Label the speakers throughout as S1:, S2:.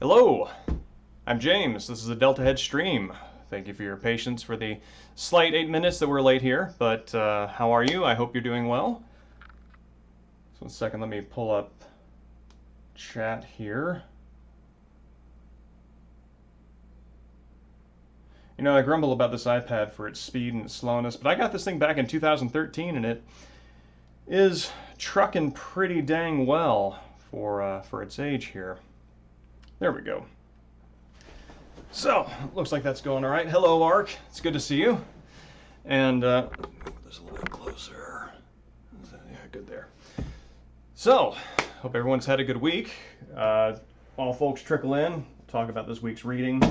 S1: Hello, I'm James. This is a Deltahead stream. Thank you for your patience for the slight 8 minutes that we're late here, but how are you? I hope you're doing well. So 1 second, let me pull up chat here. You know, I grumble about this iPad for its speed and its slowness, but I got this thing back in 2013 and it is trucking pretty dang well for its age here. There we go. So, looks like that's going all right. Hello, Ark. It's good to see you. And this a little bit closer. Yeah, good there. So, hope everyone's had a good week. All folks trickle in, talk about this week's reading.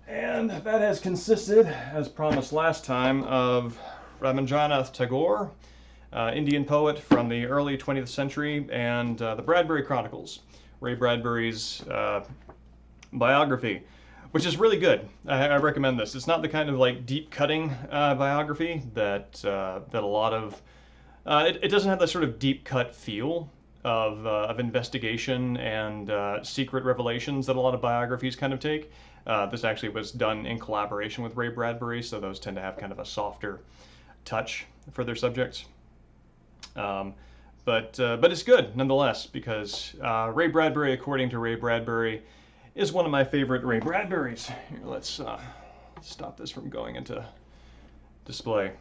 S1: And that has consisted, as promised last time, of Rabindranath Tagore, Indian poet from the early 20th century, and the Bradbury Chronicles, Ray Bradbury's biography, which is really good. I recommend this. It's not the kind of like deep cutting biography that a lot of it doesn't have that sort of deep cut feel of investigation and secret revelations that a lot of biographies kind of take. This actually was done in collaboration with Ray Bradbury, so those tend to have kind of a softer touch for their subjects. But it's good nonetheless, because Ray Bradbury, according to Ray Bradbury, is one of my favorite Ray Bradburys. Here, let's stop this from going into display.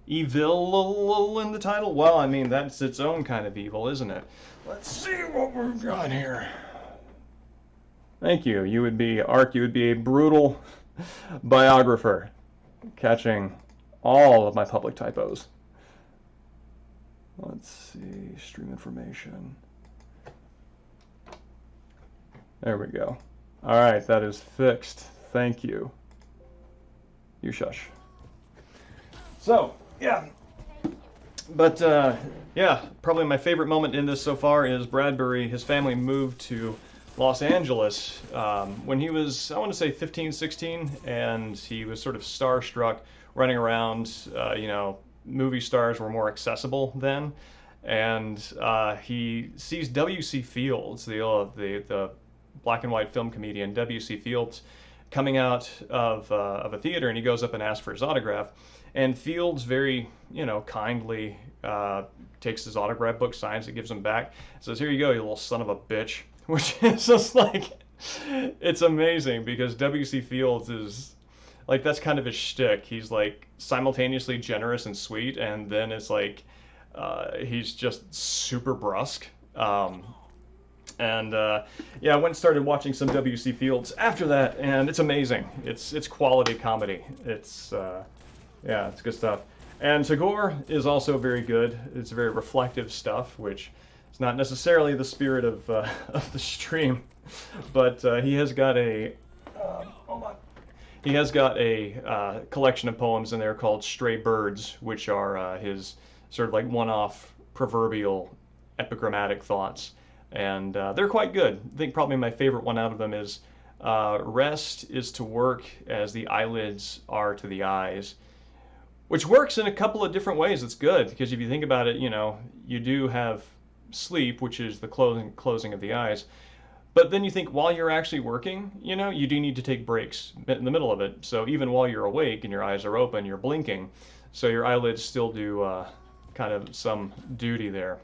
S1: Evil in the title? Well, I mean, that's its own kind of evil, isn't it? Let's see what we've got here. Thank you. You would be, Ark, you would be a brutal biographer, catching all of my public typos. Let's see, stream information. There we go. All right, that is fixed. Thank you. You shush. So, yeah. But, yeah, probably my favorite moment in this so far is Bradbury, his family moved to Los Angeles when he was, I want to say 15, 16, and he was sort of starstruck running around. You know, movie stars were more accessible then, and he sees W.C. Fields, the black and white film comedian W.C. Fields, coming out of a theater, and he goes up and asks for his autograph, and Fields very, you know, kindly takes his autograph book, signs it, gives him back, says, "Here you go, you little son of a bitch," which is just like, it's amazing because W.C. Fields is like, that's kind of his shtick. He's like simultaneously generous and sweet, and then it's like he's just super brusque. Yeah, I went and started watching some W.C. Fields after that, and it's amazing. It's quality comedy. It's yeah, it's good stuff. And Tagore is also very good. It's very reflective stuff, which is not necessarily the spirit of the stream, but he has got a hold on. He has got a collection of poems in there called Stray Birds, which are his sort of like one-off proverbial epigrammatic thoughts. And they're quite good. I think probably my favorite one out of them is rest is to work as the eyelids are to the eyes, which works in a couple of different ways. It's good because if you think about it, you know, you do have sleep, which is the closing of the eyes. But then you think while you're actually working, you know, you do need to take breaks in the middle of it. So even while you're awake and your eyes are open, you're blinking. So your eyelids still do kind of some duty there.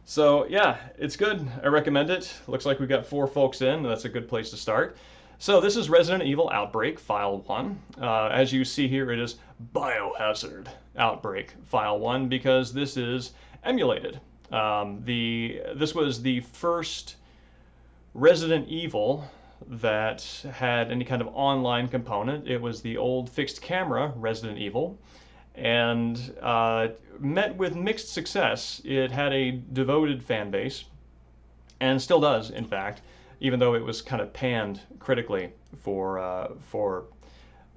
S1: So yeah, it's good. I recommend it. Looks like we've got 4 folks in. That's a good place to start. So this is Resident Evil Outbreak, File 1. As you see here, it is Biohazard Outbreak, File 1, because this is emulated. This was the first Resident Evil that had any kind of online component. It was the old fixed camera Resident Evil, and met with mixed success. It had a devoted fan base, and still does, in fact, even though it was kind of panned critically for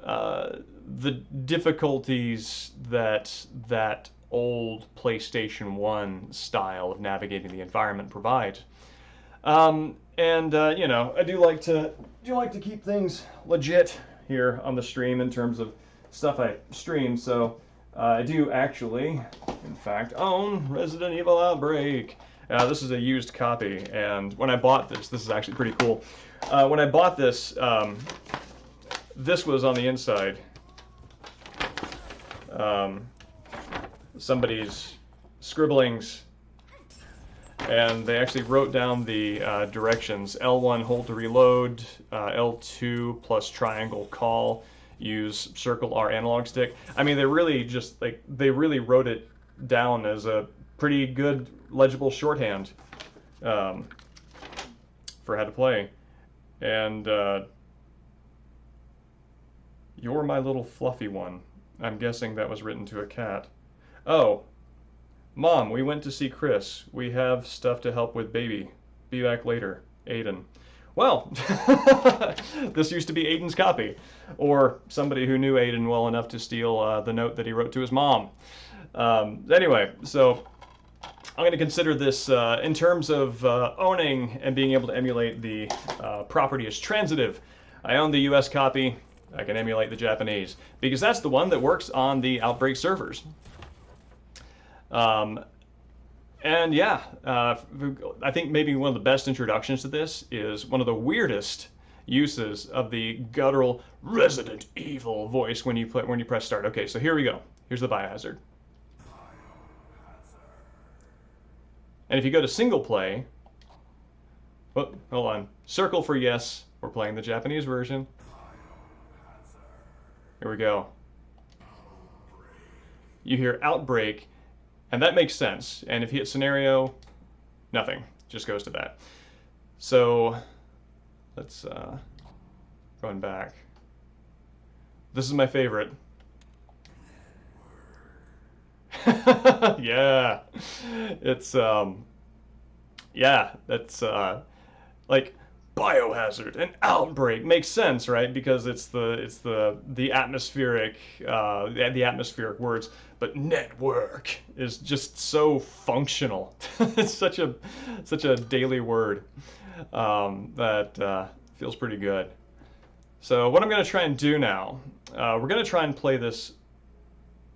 S1: the difficulties that old PlayStation 1 style of navigating the environment provides. You know, I do like to keep things legit here on the stream in terms of stuff I stream, so I do actually, in fact, own Resident Evil Outbreak. This is a used copy, and when I bought this is actually pretty cool. When I bought this, this was on the inside. Somebody's scribblings, and they actually wrote down the directions. L1 hold to reload, L2 plus triangle call, use circle R analog stick. I mean, they really just they really wrote it down as a pretty good legible shorthand for how to play. And you're my little fluffy one. I'm guessing that was written to a cat. Oh, Mom, we went to see Chris. We have stuff to help with baby. Be back later. Aiden. Well, this used to be Aiden's copy, or somebody who knew Aiden well enough to steal the note that he wrote to his mom. Anyway, so I'm going to consider this in terms of owning and being able to emulate the property as transitive. I own the US copy. I can emulate the Japanese, because that's the one that works on the Outbreak servers. And yeah, I think maybe one of the best introductions to this is one of the weirdest uses of the guttural Resident Evil voice when you press start. Okay, so here we go. Here's the biohazard. And if you go to single play, oh, hold on, circle for yes. We're playing the Japanese version. Here we go. You hear Outbreak, and that makes sense. And if you hit scenario, nothing. Just goes to that. So let's run back. This is my favorite. Yeah, it's yeah, that's like biohazard and outbreak makes sense, right? Because it's the atmospheric the atmospheric words, but network is just so functional. It's such a daily word that feels pretty good. So what I'm going to try and do now, we're going to try and play this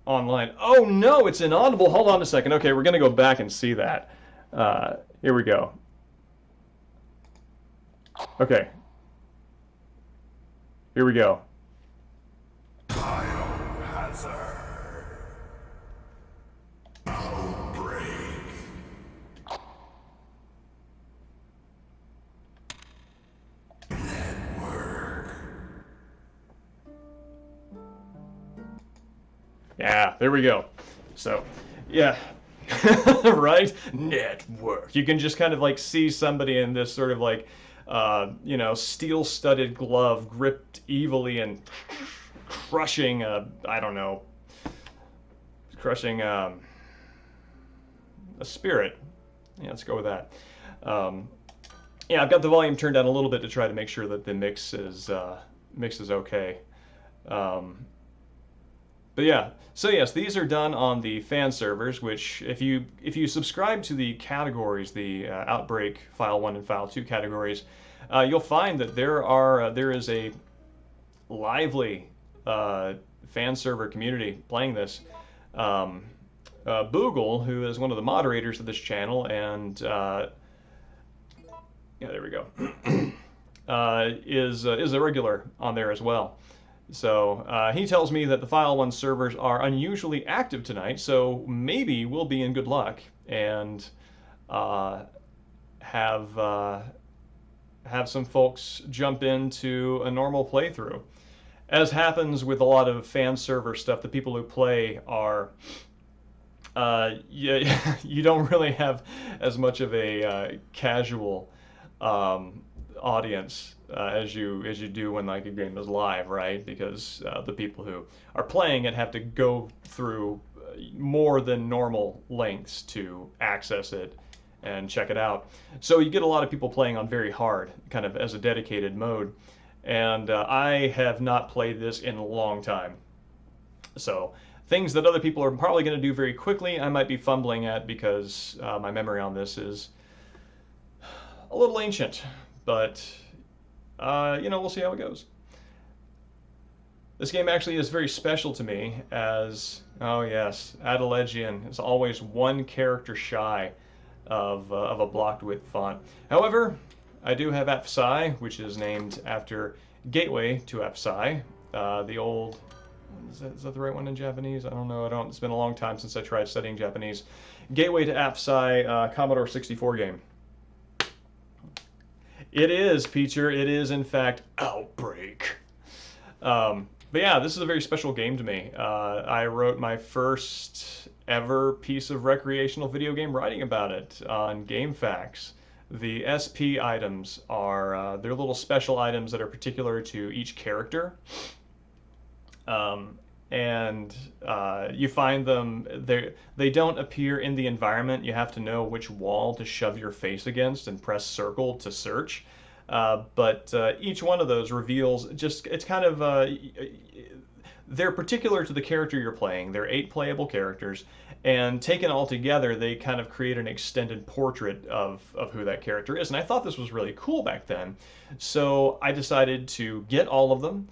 S1: online. Oh no, it's inaudible. Hold on a second. Okay, we're going to go back and see that. Here we go. Okay. Here we go.
S2: Biohazard. Outbreak. Network.
S1: Yeah, there we go. So, yeah. Right? Network. You can just kind of like see somebody in this sort of like you know, steel-studded glove gripped evilly and crushing I don't know, crushing a spirit. Yeah, let's go with that. Yeah, I've got the volume turned down a little bit to try to make sure that the mix is okay. But yeah, so yes, these are done on the fan servers, which if you subscribe to the categories, the Outbreak File 1 and File 2 categories, you'll find that there is a lively fan server community playing this. Boogle, who is one of the moderators of this channel, and yeah, there we go, is a regular on there as well. So he tells me that the File 1 servers are unusually active tonight, so maybe we'll be in good luck and have some folks jump into a normal playthrough. As happens with a lot of fan server stuff, the people who play are you don't really have as much of a casual audience as you do when like a game is live, right? Because the people who are playing it have to go through more than normal lengths to access it and check it out. So you get a lot of people playing on very hard, kind of as a dedicated mode. And I have not played this in a long time. So things that other people are probably going to do very quickly, I might be fumbling at because my memory on this is a little ancient. But you know, we'll see how it goes. This game actually is very special to me as, oh yes, Adelegian is always one character shy of a blocked width font. However, I do have AppSci, which is named after Gateway to AppSci, the old. Is that the right one in Japanese? I don't know. I don't. It's been a long time since I tried studying Japanese. Gateway to AppSci, Commodore 64 game. It is, Peacher. It is, in fact, Outbreak. But yeah, this is a very special game to me. I wrote my first ever piece of recreational video game writing about it on GameFAQs. The SP items are they're little special items that are particular to each character. And you find them, they don't appear in the environment. You have to know which wall to shove your face against and press circle to search. But each one of those reveals just, it's kind of, they're particular to the character you're playing. They're 8 playable characters, and taken all together, they kind of create an extended portrait of who that character is. And I thought this was really cool back then. So I decided to get all of them,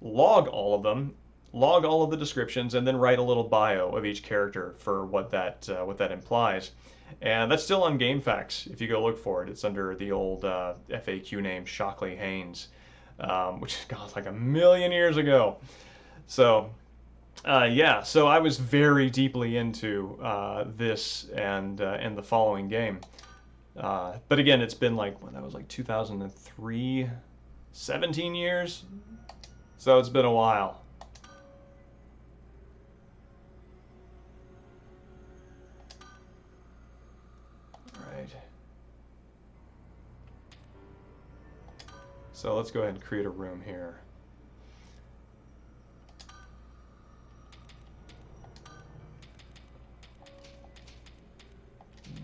S1: log all of them, log all of the descriptions, and then write a little bio of each character for what that implies. And that's still on GameFAQs if you go look for it. It's under the old FAQ name Shockley Haynes, which God, like a million years ago. So yeah, so I was very deeply into this and the following game. But again, it's been like, well, that was like 2003, 17 years. So it's been a while. So let's go ahead and create a room here.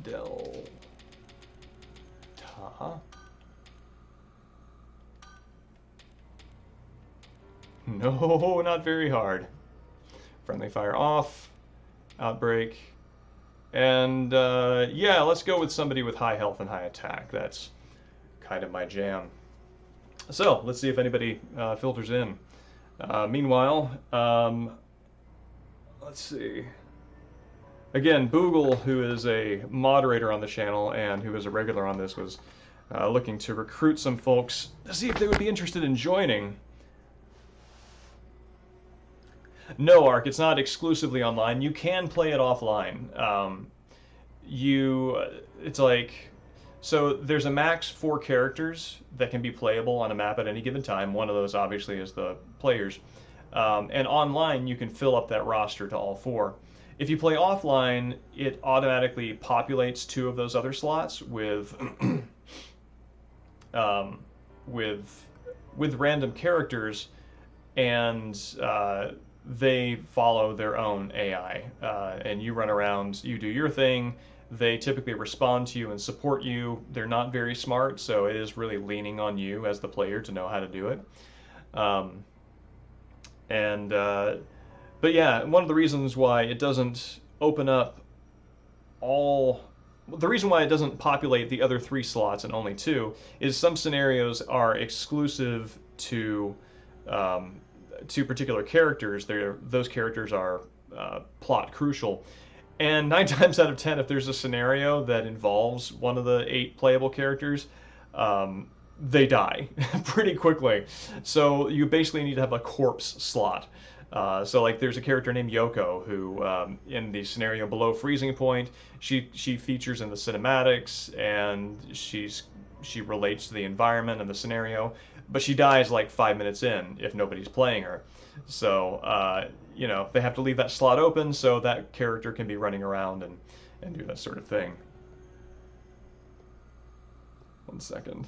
S1: Delta. No, not very hard. Friendly fire off. Outbreak. And yeah, let's go with somebody with high health and high attack. That's kind of my jam. So let's see if anybody filters in. Meanwhile, let's see. Again, Boogle, who is a moderator on the channel and who is a regular on this, was looking to recruit some folks to see if they would be interested in joining. No, Ark, it's not exclusively online. You can play it offline. It's like, so there's a max 4 characters that can be playable on a map at any given time. One of those obviously is the players. And online you can fill up that roster to all 4. If you play offline, it automatically populates 2 of those other slots with with random characters, and they follow their own AI. And you run around, you do your thing. They typically respond to you and support you. They're not very smart, so it is really leaning on you as the player to know how to do it. But yeah, one of the reasons why it doesn't open up the reason why it doesn't populate the other 3 slots and only 2 is some scenarios are exclusive to particular characters. Those characters are plot crucial. And 9 times out of 10, if there's a scenario that involves one of the 8 playable characters, they die pretty quickly. So you basically need to have a corpse slot. So like there's a character named Yoko who, in the scenario below freezing point, she features in the cinematics, and she relates to the environment and the scenario, but she dies like 5 minutes in if nobody's playing her. So you know, they have to leave that slot open so that character can be running around and do that sort of thing. 1 second.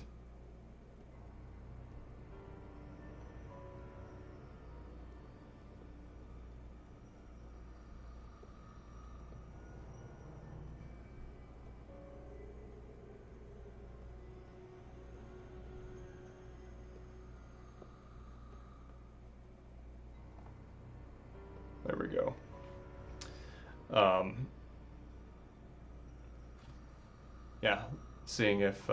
S1: There we go. Yeah, seeing if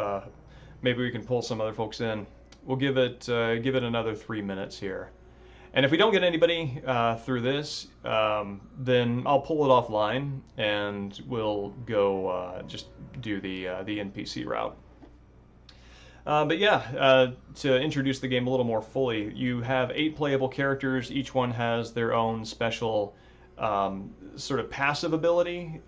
S1: maybe we can pull some other folks in. We'll give it another 3 minutes here, and if we don't get anybody through this, then I'll pull it offline and we'll go just do the NPC route. But yeah, to introduce the game a little more fully, you have 8 playable characters. Each one has their own special sort of passive ability,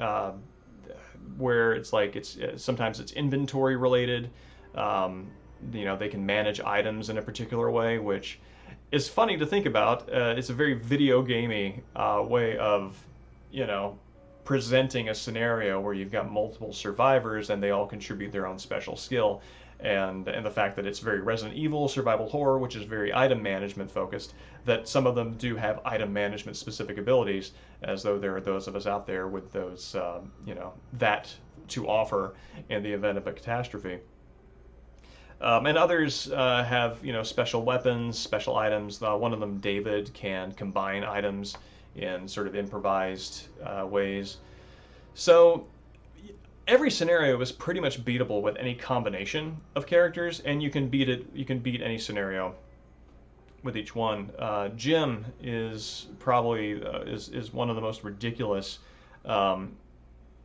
S1: where it's like sometimes it's inventory related. Um, they can manage items in a particular way, which is funny to think about. It's a very video gamey way of, you know, presenting a scenario where you've got multiple survivors and they all contribute their own special skill. And the fact that it's very Resident Evil survival horror, which is very item management focused, that some of them do have item management specific abilities, as though there are those of us out there with those, that to offer in the event of a catastrophe. And others have, special weapons, special items. One of them, David, can combine items in sort of improvised ways. So every scenario is pretty much beatable with any combination of characters, and you can beat it. You can beat any scenario with each one. Jim is probably is one of the most ridiculous.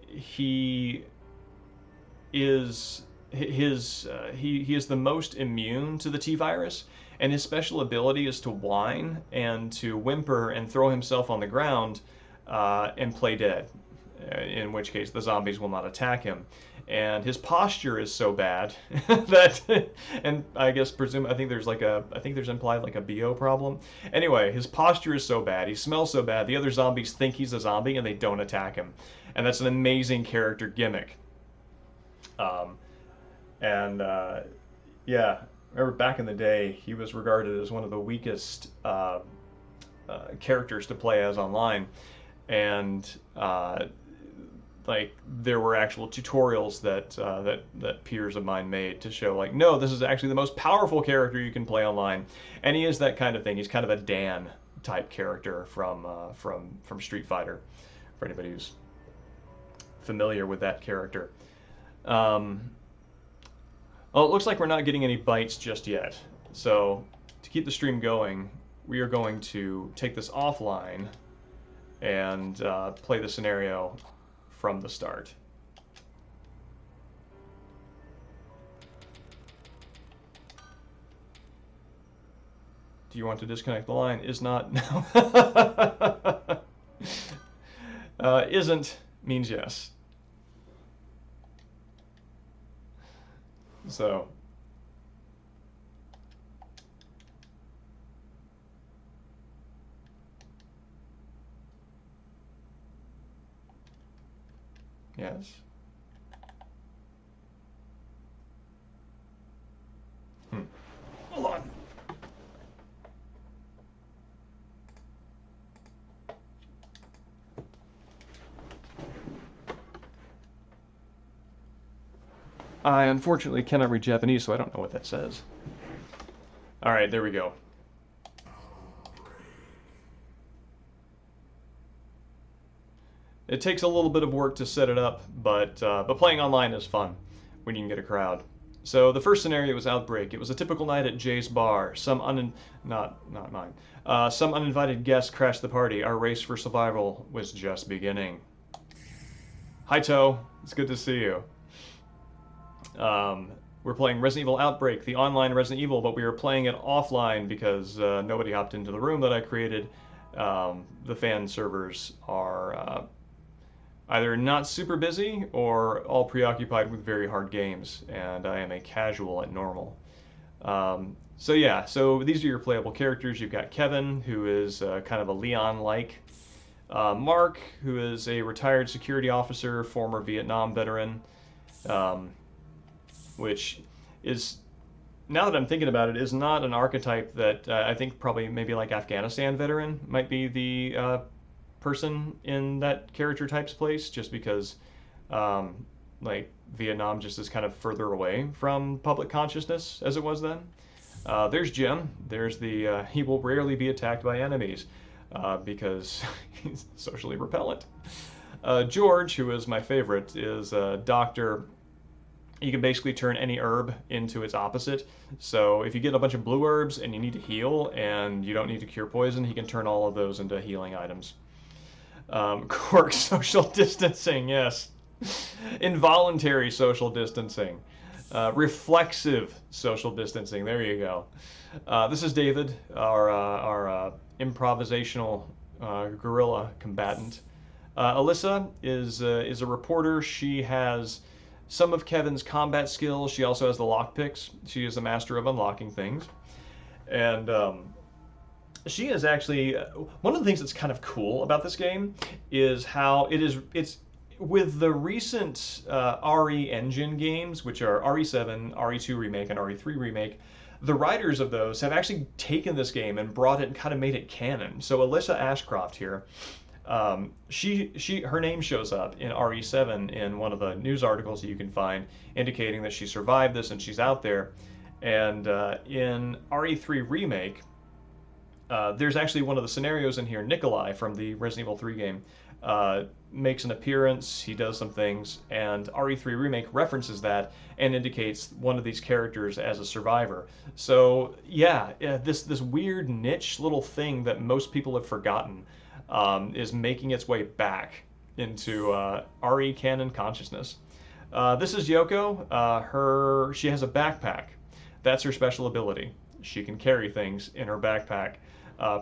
S1: He is he is the most immune to the T virus, and his special ability is to whine and to whimper and throw himself on the ground and play dead. In which case the zombies will not attack him. And his posture is so bad that, and I think there's implied like a BO problem. Anyway, his posture is so bad, he smells so bad, the other zombies think he's a zombie and they don't attack him. And that's an amazing character gimmick. Yeah, remember back in the day, he was regarded as one of the weakest characters to play as online. And there were actual tutorials that peers of mine made to show, like, no, this is actually the most powerful character you can play online, and he is that kind of thing. He's kind of a Dan type character from Street Fighter, for anybody who's familiar with that character. Well, it looks like we're not getting any bites just yet, so to keep the stream going, we are going to take this offline and play the scenario from the start. Do you want to disconnect the line? Is not. No. Isn't means yes. So. Yes. Hold on. I unfortunately cannot read Japanese, so I don't know what that says. All right, there we go. It takes a little bit of work to set it up, but playing online is fun when you can get a crowd. So the first scenario was Outbreak. It was a typical night at Jay's bar. Not mine. Some uninvited guests crashed the party. Our race for survival was just beginning. Hi, Toe. It's good to see you. We're playing Resident Evil Outbreak, the online Resident Evil, but we were playing it offline because nobody hopped into the room that I created. The fan servers are either not super busy or all preoccupied with very hard games, and I am a casual at normal. So these are your playable characters. You've got Kevin, who is kind of a Leon-like. Mark, who is a retired security officer, former Vietnam veteran, which is, now that I'm thinking about it, is not an archetype that I think probably maybe like Afghanistan veteran might be the person in that character type's place, just because Vietnam just is kind of further away from public consciousness as it was then. There's Jim. There's he will rarely be attacked by enemies because he's socially repellent. George, who is my favorite, is a doctor. You can basically turn any herb into its opposite. So if you get a bunch of blue herbs and you need to heal and you don't need to cure poison, he can turn all of those into healing items. Quirk, social distancing, yes. Involuntary social distancing. Reflexive social distancing. There you go. This is David, our improvisational guerrilla combatant. Alyssa is a reporter. She has some of Kevin's combat skills. She also has the lockpicks. She is a master of unlocking things. And she is actually one of the things that's kind of cool about this game is how it's with the recent RE Engine games, which are RE7, RE2 Remake, and RE3 Remake. The writers of those have actually taken this game and brought it and kind of made it canon. So Alyssa Ashcroft here, her name shows up in RE7 in one of the news articles that you can find, indicating that she survived this and she's out there. And in RE3 Remake, there's actually one of the scenarios in here. Nikolai from the Resident Evil 3 game makes an appearance. He does some things, and RE3 Remake references that and indicates one of these characters as a survivor. So yeah, this weird niche little thing that most people have forgotten is making its way back into RE canon consciousness. This is Yoko. She has a backpack. That's her special ability. She can carry things in her backpack.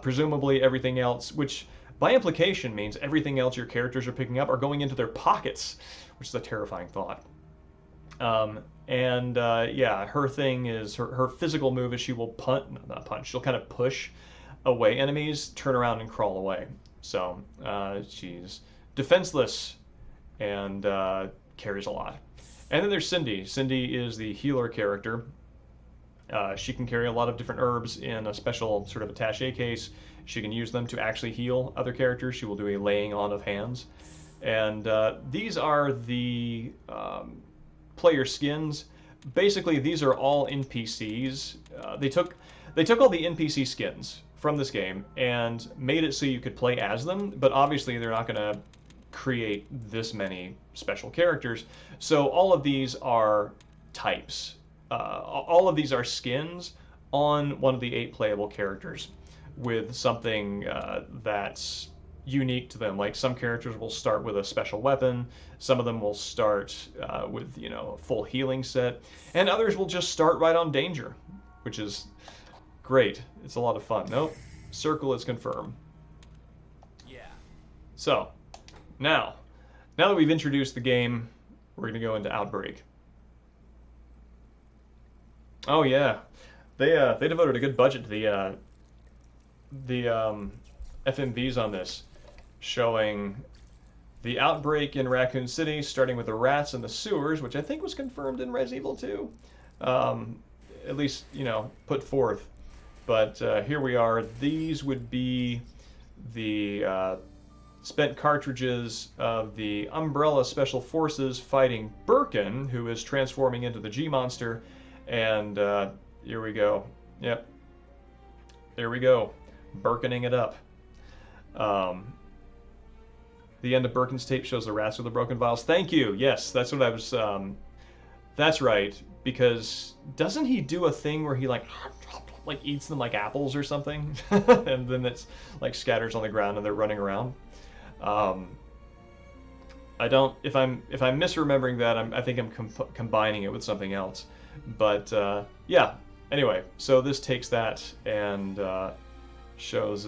S1: Presumably everything else, which by implication means everything else your characters are picking up are going into their pockets, which is a terrifying thought. Yeah, her thing is her physical move is she will not punch, she'll kind of push away enemies, turn around and crawl away. So she's defenseless and carries a lot. And then there's Cindy. Cindy is the healer character. She can carry a lot of different herbs in a special sort of attaché case. She can use them to actually heal other characters. She will do a laying on of hands. And these are the player skins. Basically, these are all NPCs. They took all the NPC skins from this game and made it so you could play as them, but obviously they're not going to create this many special characters. So all of these are types. All of these are skins on one of the 8 playable characters with something that's unique to them. Like some characters will start with a special weapon, some of them will start with a full healing set, and others will just start right on danger, which is great. It's a lot of fun. Nope, circle is confirmed.
S3: Yeah.
S1: So now that we've introduced the game, we're going to go into Outbreak. Oh yeah, they devoted a good budget to the FMVs on this, showing the outbreak in Raccoon City, starting with the rats in the sewers, which I think was confirmed in Resident Evil 2, at least put forth. But here we are. These would be the spent cartridges of the Umbrella Special Forces fighting Birkin, who is transforming into the G-Monster. And here we go. Yep. There we go. Birkening it up. The end of Birkin's tape shows the rats with the broken vials. Thank you. Yes, that's what I was... that's right. Because doesn't he do a thing where he like eats them like apples or something? And then it's like scatters on the ground and they're running around. I don't... If I'm misremembering that, I think I'm combining it with something else. But yeah, anyway, so this takes that and shows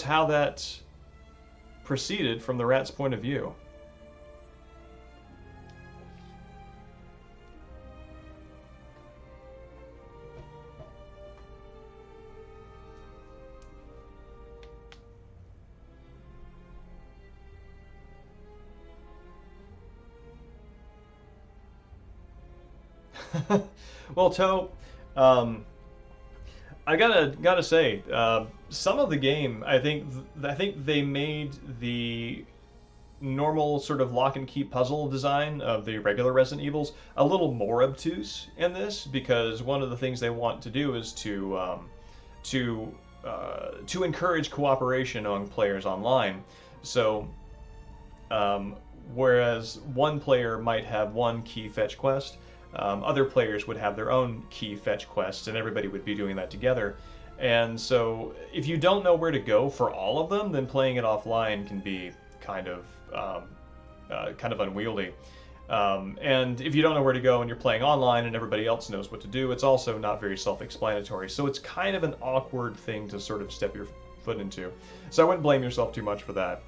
S1: how that proceeded from the rat's point of view. Well, Toe, I gotta say, some of the game, I think they made the normal sort of lock and key puzzle design of the regular Resident Evils a little more obtuse in this, because one of the things they want to do is to encourage cooperation among players online. So, whereas one player might have one key fetch quest, other players would have their own key fetch quests, and everybody would be doing that together. And so if you don't know where to go for all of them, then playing it offline can be kind of kind of unwieldy. And if you don't know where to go and you're playing online and everybody else knows what to do, it's also not very self-explanatory. So it's kind of an awkward thing to sort of step your foot into. So I wouldn't blame yourself too much for that.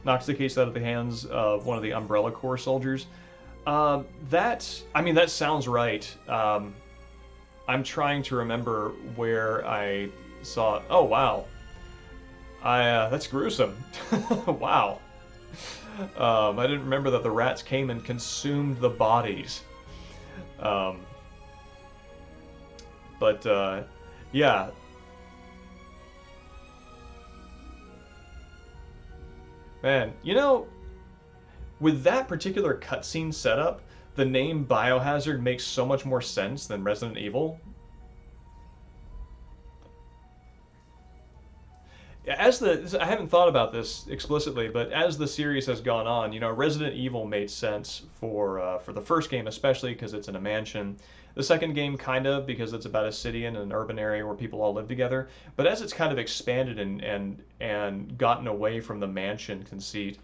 S1: Knocks the case out of the hands of one of the Umbrella Corps soldiers. That sounds right. I'm trying to remember where I saw. Oh wow, that's gruesome. Wow. I didn't remember that the rats came and consumed the bodies. Yeah. Man, with that particular cutscene setup, the name Biohazard makes so much more sense than Resident Evil. I haven't thought about this explicitly, but as the series has gone on, Resident Evil made sense for the first game, especially because it's in a mansion. The second game, kind of, because it's about a city in an urban area where people all live together. But as it's kind of expanded and gotten away from the mansion conceit,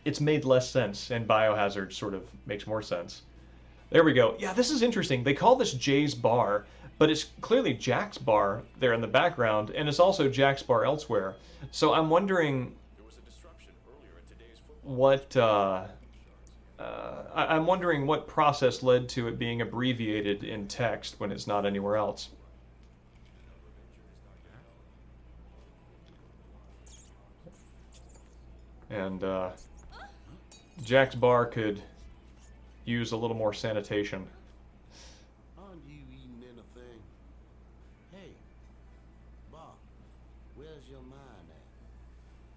S1: it's made less sense, and Biohazard sort of makes more sense. There we go. Yeah, this is interesting. They call this Jay's Bar, but it's clearly Jack's Bar there in the background, and it's also Jack's Bar elsewhere. So I'm wondering what I'm wondering what process led to it being abbreviated in text when it's not anywhere else. And Jack's Bar could use a little more sanitation.
S3: Aren't you eating anything? Hey, Bob, where's your mind at?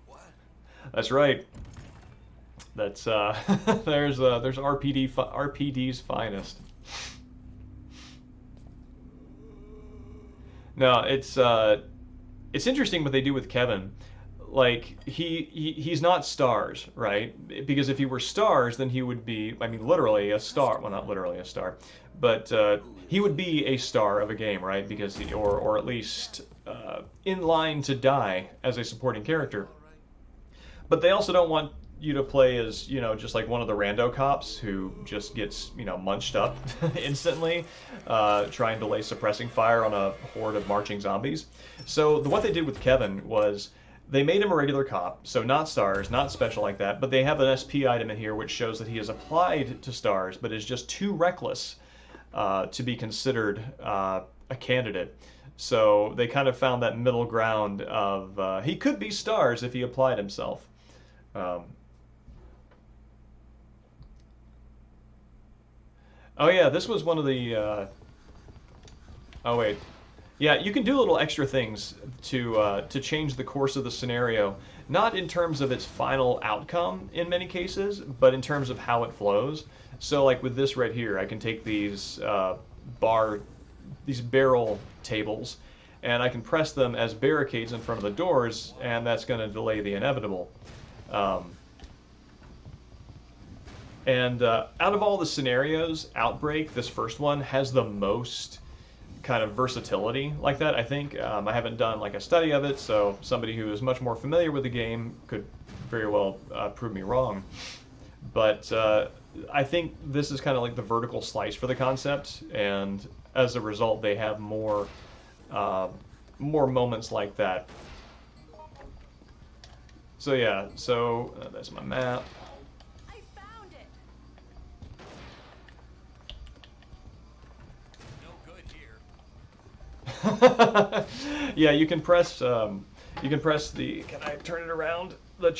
S2: What?
S1: That's right. That's there's RPD's finest. No, it's interesting what they do with Kevin. Like he's not Stars, right? Because if he were Stars, then he would be, I mean, literally a star. Well, not literally a star, but he would be a star of a game, right? Because or at least in line to die as a supporting character. But they also don't want you to play as, just like one of the rando cops who just gets, munched up instantly, trying to lay suppressing fire on a horde of marching zombies. So what they did with Kevin was they made him a regular cop, so not Stars, not special like that, but they have an SP item in here which shows that he has applied to Stars, but is just too reckless to be considered a candidate. So they kind of found that middle ground of he could be Stars if he applied himself. Oh yeah, this was one of the. Oh wait, yeah, you can do little extra things to change the course of the scenario, not in terms of its final outcome in many cases, but in terms of how it flows. So like with this right here, I can take these barrel tables, and I can press them as barricades in front of the doors, and that's going to delay the inevitable. Out of all the scenarios, Outbreak, this first one, has the most kind of versatility like that, I think. I haven't done like a study of it, so somebody who is much more familiar with the game could very well prove me wrong. But I think this is kind of like the vertical slice for the concept, and as a result, they have more moments like that. So yeah, that's my map. Yeah, you can press the. Can I turn it around? The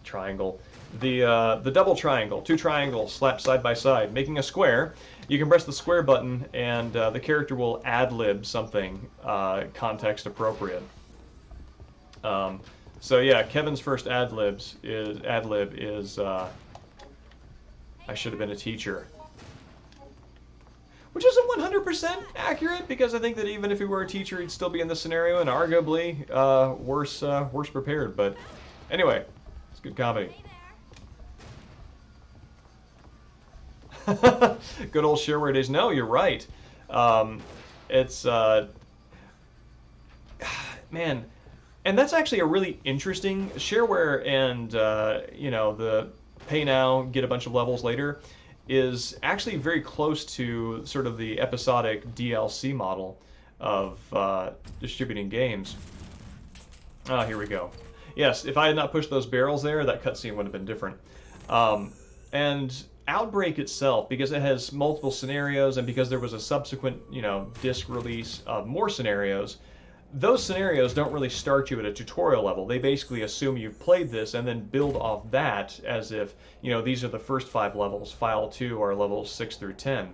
S1: triangle, the double triangle, two triangles slapped side by side, making a square. You can press the square button, and the character will ad-lib something context appropriate. So yeah, Kevin's first ad-lib is I should have been a teacher. Which isn't 100% accurate, because I think that even if he were a teacher, he'd still be in this scenario, and arguably worse prepared. But anyway, it's good comedy. Good old shareware days. No, you're right. It's man, And that's actually a really interesting shareware, and you know, the pay now, get a bunch of levels later is actually very close to sort of the episodic DLC model of distributing games. Ah, here we go. Yes, if I had not pushed those barrels there, that cutscene would have been different. And Outbreak itself, because it has multiple scenarios, and because there was a subsequent, you know, disc release of more scenarios, those scenarios don't really start you at a tutorial level. They basically assume you've played this and then build off that as if, you know, these are the first 5 levels. File 2 are levels 6 through 10.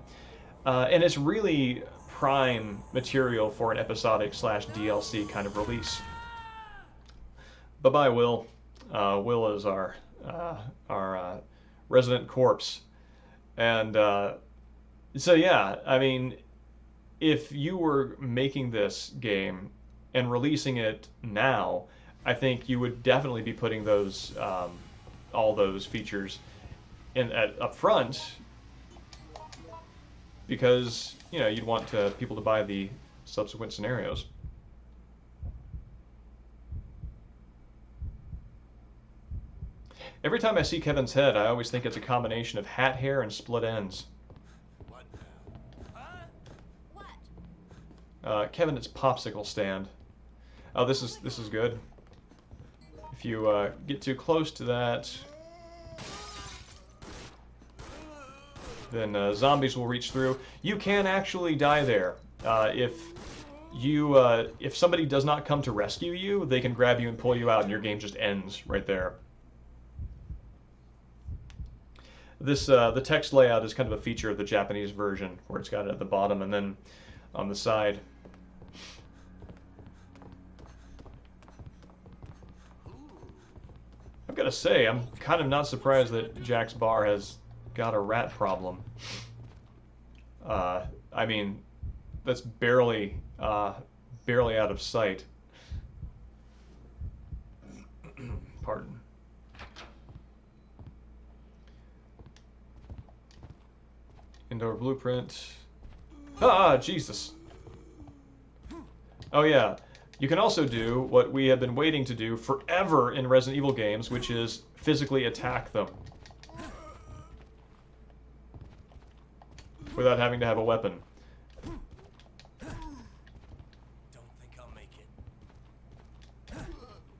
S1: And it's really prime material for an episodic slash DLC kind of release. Bye-bye, Will. Will is our resident corpse. And so, yeah, I mean, if you were making this game and releasing it now, I think you would definitely be putting those all those features in up front, because you know you'd want people to buy the subsequent scenarios. Every time I see Kevin's head, I always think it's a combination of hat hair and split ends.
S3: What now? What?
S1: Kevin, it's popsicle stand. Oh, this is good. If you get too close to that, then zombies will reach through. You can actually die there. If somebody does not come to rescue you, they can grab you and pull you out, and your game just ends right there. This the text layout is kind of a feature of the Japanese version, where it's got it at the bottom and then on the side. I've got to say, I'm kind of not surprised that Jack's bar has got a rat problem. I mean, that's barely out of sight. Pardon. Indoor blueprint. Ah, Jesus. Oh yeah. You can also do what we have been waiting to do forever in Resident Evil games, which is physically attack them without having to have a weapon.
S3: Don't think I'll make it.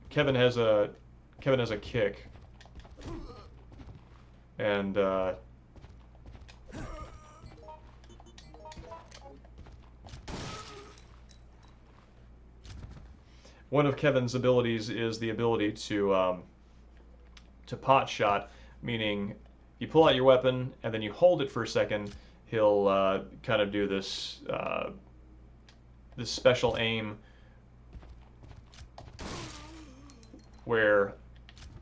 S1: Kevin has a kick, and one of Kevin's abilities is the ability to pot shot, meaning you pull out your weapon and then you hold it for a second. He'll kind of do this this special aim where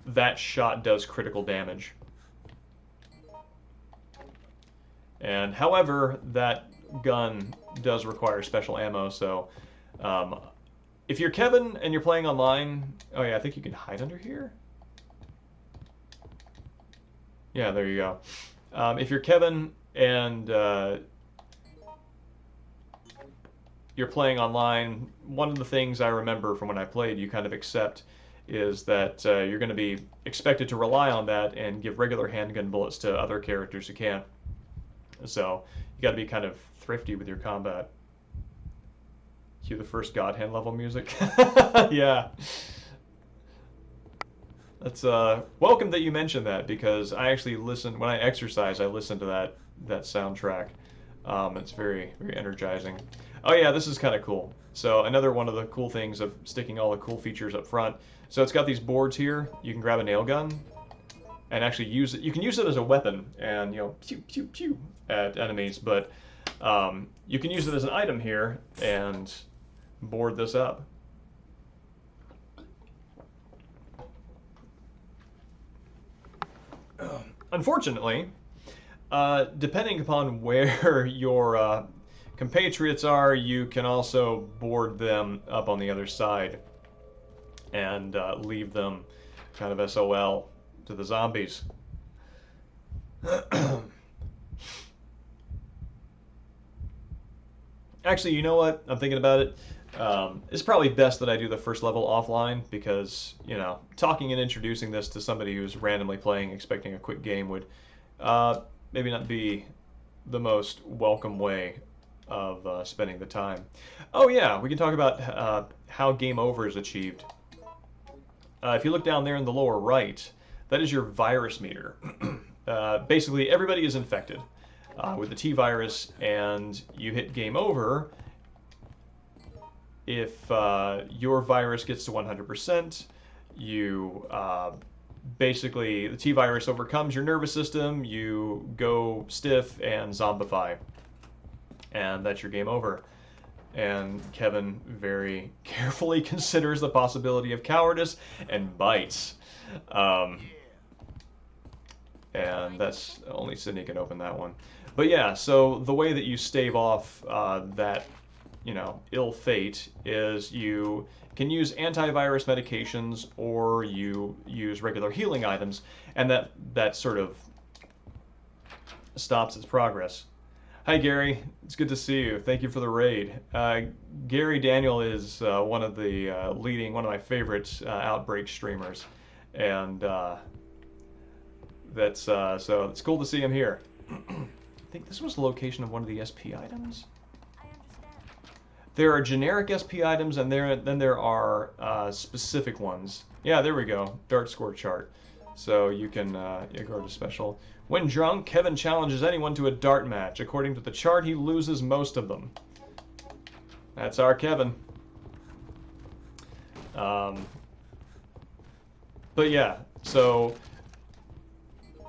S1: that shot does critical damage. And however, that gun does require special ammo, so if you're Kevin and you're playing online, oh yeah, I think you can hide under here. Yeah, there you go. If you're Kevin and you're playing online, one of the things I remember from when I played, you kind of accept, is that you're going to be expected to rely on that and give regular handgun bullets to other characters who can't. So you got to be kind of thrifty with your combat. Cue the first God Hand level music. Yeah. That's welcome that you mentioned that, because I actually listen when I exercise. I listen to that soundtrack. It's very energizing. Oh yeah, this is kind of cool. So another one of the cool things of sticking all the cool features up front. So it's got these boards here. You can grab a nail gun and actually use it. You can use it as a weapon and, you know, pew pew pew at enemies, but you can use it as an item here and board this up. Unfortunately, depending upon where your compatriots are, you can also board them up on the other side and leave them kind of SOL to the zombies. Actually, you know what? I'm thinking about it. It's probably best that I do the first level offline because, you know, talking and introducing this to somebody who's randomly playing, expecting a quick game would maybe not be the most welcome way of spending the time. Oh yeah, we can talk about how game over is achieved. If you look down there in the lower right, that is your virus meter. Basically, everybody is infected with the T virus, and you hit game over if your virus gets to 100%. You basically, the T virus overcomes your nervous system, you go stiff and zombify, and that's your game over. And Kevin very carefully considers the possibility of cowardice and bites. And that's only Sydney can open that one. But yeah, so the way that you stave off that, you know, ill fate is you can use antivirus medications or you use regular healing items, and that sort of stops its progress. Hi Gary, it's good to see you. Thank you for the raid. Gary Daniel is one of my favorite Outbreak streamers, and that's so it's cool to see him here. I think this was the location of one of the SP items. There are generic SP items, and then there are specific ones. Yeah, there we go. Dart score chart. So you can go to special. When drunk, Kevin challenges anyone to a dart match. According to the chart, he loses most of them. That's our Kevin. But yeah, so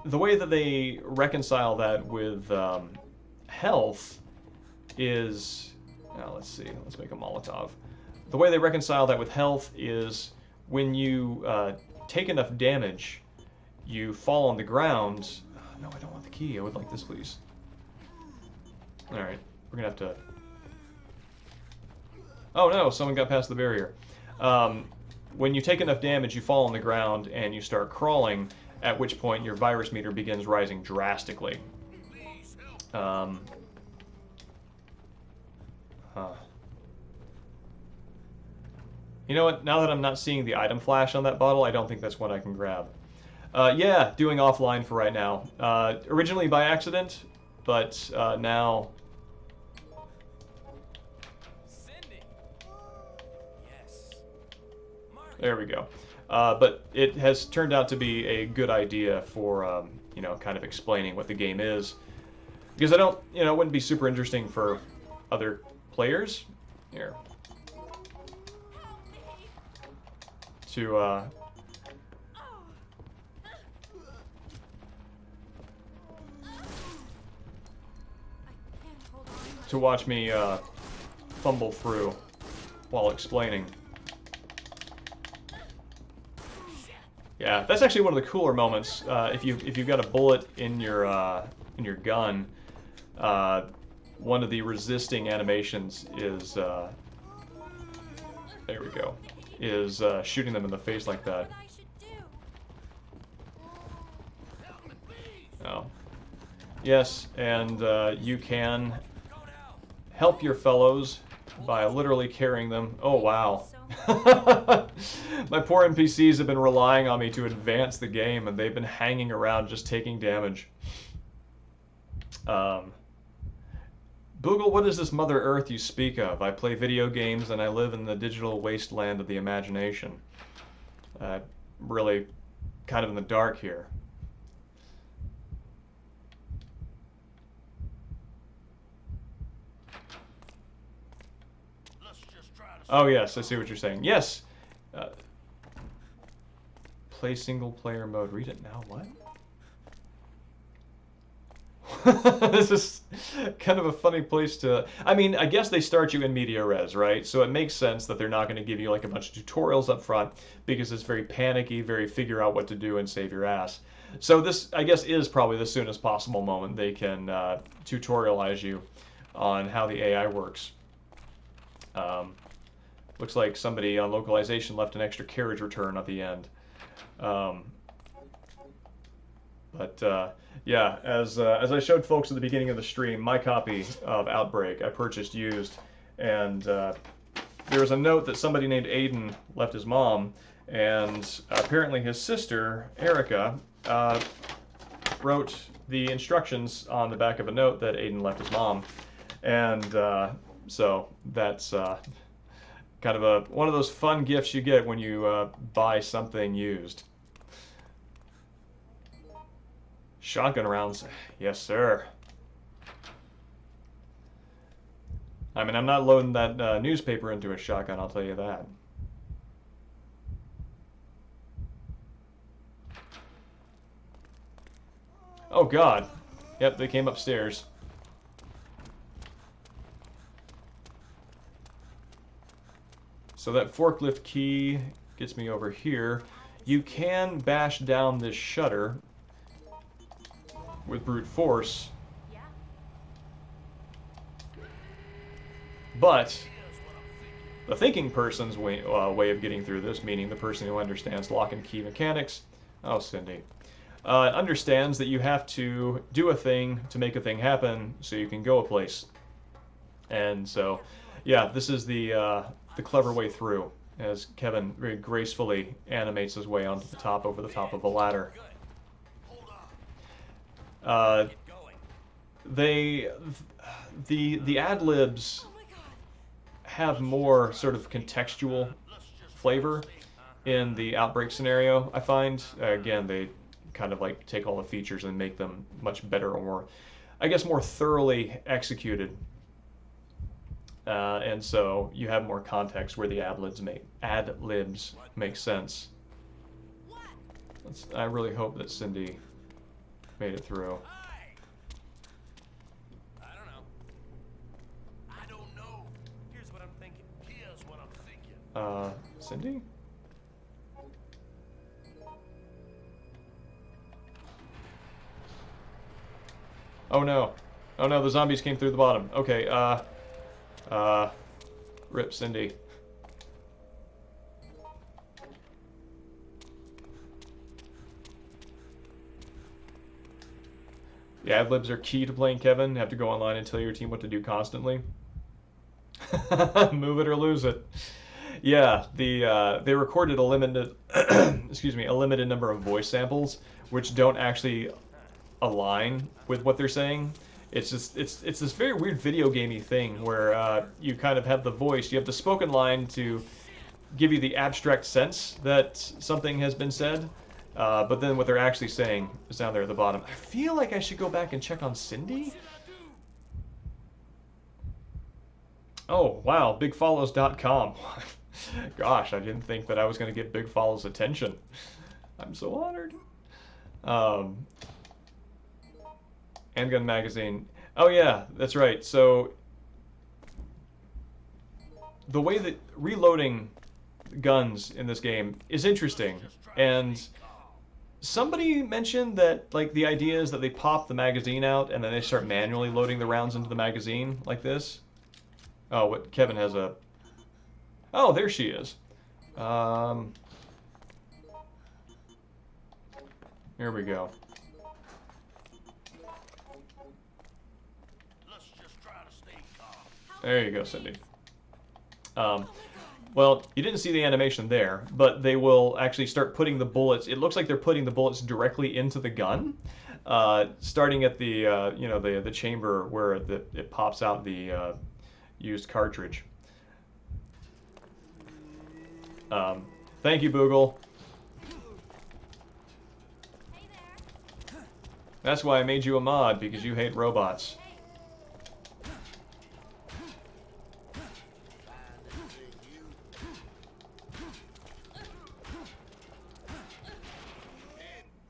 S1: the way that they reconcile that with health is, now let's see, let's make a Molotov. The way they reconcile that with health is when you take enough damage, you fall on the ground. No, I don't want the key. I would like this, please. Alright, we're gonna have to... Oh no, someone got past the barrier. When you take enough damage, you fall on the ground and you start crawling, at which point your virus meter begins rising drastically. You know what? Now that I'm not seeing the item flash on that bottle, I don't think that's one I can grab. Yeah, doing offline for right now. Originally by accident, but now... There we go. But it has turned out to be a good idea for, you know, kind of explaining what the game is. Because I don't, you know, it wouldn't be super interesting for other players. Here. To watch me fumble through while explaining. Yeah, that's actually one of the cooler moments. If you've got a bullet in your gun, one of the resisting animations is there we go, is shooting them in the face like that. Oh, yes, and you can help your fellows by literally carrying them. Oh wow. My poor NPCs have been relying on me to advance the game, and they've been hanging around just taking damage. Boogle, what is this Mother Earth you speak of? I play video games and I live in the digital wasteland of the imagination. Really kind of in the dark here. Oh yes, I see what you're saying. Yes! Play single player mode. Read it now. What? This is kind of a funny place to... I mean, I guess they start you in media res, right? So it makes sense that they're not going to give you like a bunch of tutorials up front because it's very panicky, very figure out what to do and save your ass. So this, I guess, is probably the soonest possible moment they can tutorialize you on how the AI works. Looks like somebody on localization left an extra carriage return at the end. Yeah, as I showed folks at the beginning of the stream, my copy of Outbreak I purchased used, and there was a note that somebody named Aiden left his mom, and apparently his sister, Erica, wrote the instructions on the back of a note that Aiden left his mom. And so that's kind of one of those fun gifts you get when you buy something used. Shotgun rounds, yes sir. I mean, I'm not loading that newspaper into a shotgun, I'll tell you that. Oh god. Yep, they came upstairs. So that forklift key gets me over here. You can bash down this shutter with brute force. But the thinking person's way of getting through this, meaning the person who understands lock and key mechanics, oh Cindy, understands that you have to do a thing to make a thing happen so you can go a place. And so, yeah, this is the clever way through, as Kevin very gracefully animates his way onto the top, over the top of a ladder. The ad-libs have more sort of contextual flavor in the Outbreak scenario, I find. Again, they kind of like take all the features and make them much better, or more, I guess, more thoroughly executed. And so you have more context where the ad-libs make sense. I really hope that Cindy made it through. Cindy? Oh no. Oh no, the zombies came through the bottom. Okay, rip Cindy. The ad-libs are key to playing Kevin. You have to go online and tell your team what to do constantly. Move it or lose it. Yeah, they recorded a limited, excuse me, a limited number of voice samples, which don't actually align with what they're saying. It's just it's this very weird video gamey thing where you kind of have the voice, you have the spoken line to give you the abstract sense that something has been said, but then what they're actually saying is down there at the bottom. I feel like I should go back and check on Cindy. Oh wow, bigfollows.com. Gosh, I didn't think that I was going to get Big Follow's attention. I'm so honored. Handgun magazine. Oh yeah, that's right. So the way that reloading guns in this game is interesting, and somebody mentioned that like the idea is that they pop the magazine out and then they start manually loading the rounds into the magazine like this. Oh, what Kevin has a... Oh, there she is. Here we go. There you go, Cindy. Well, you didn't see the animation there, but they will actually start putting the bullets. It looks like they're putting the bullets directly into the gun, starting at the you know, the chamber where it pops out the used cartridge. Thank you, Boogle.
S4: Hey there.
S1: That's why I made you a mod, because you hate robots.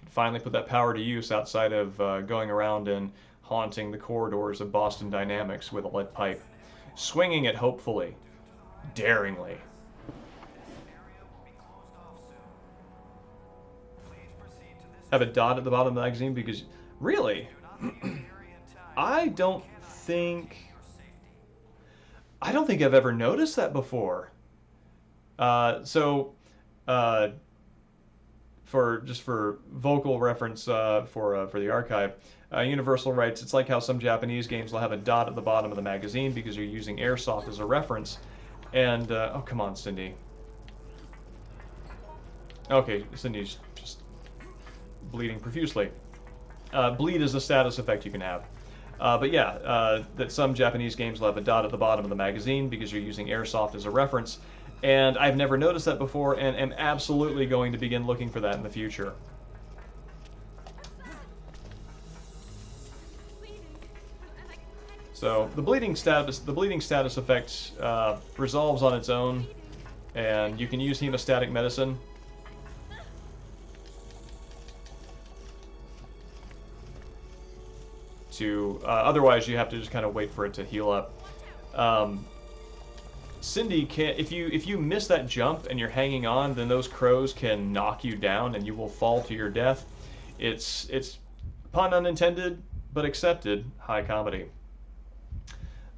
S1: Finally put that power to use outside of going around and haunting the corridors of Boston Dynamics with a lead pipe. Swinging it hopefully. Daringly. Have a dot at the bottom of the magazine because, really, I don't think I've ever noticed that before. For vocal reference for the archive, Universal writes, it's like how some Japanese games will have a dot at the bottom of the magazine because you're using airsoft as a reference. And, oh, come on, Cindy. Okay, Cindy's just bleeding profusely. Bleed is a status effect you can have. But yeah, that some Japanese games will have a dot at the bottom of the magazine because you're using airsoft as a reference. And I've never noticed that before and am absolutely going to begin looking for that in the future. So the bleeding status effect resolves on its own, and you can use hemostatic medicine. Otherwise you have to just kind of wait for it to heal up. Cindy can if you miss that jump and you're hanging on, then those crows can knock you down and you will fall to your death. It's pun unintended, but accepted high comedy.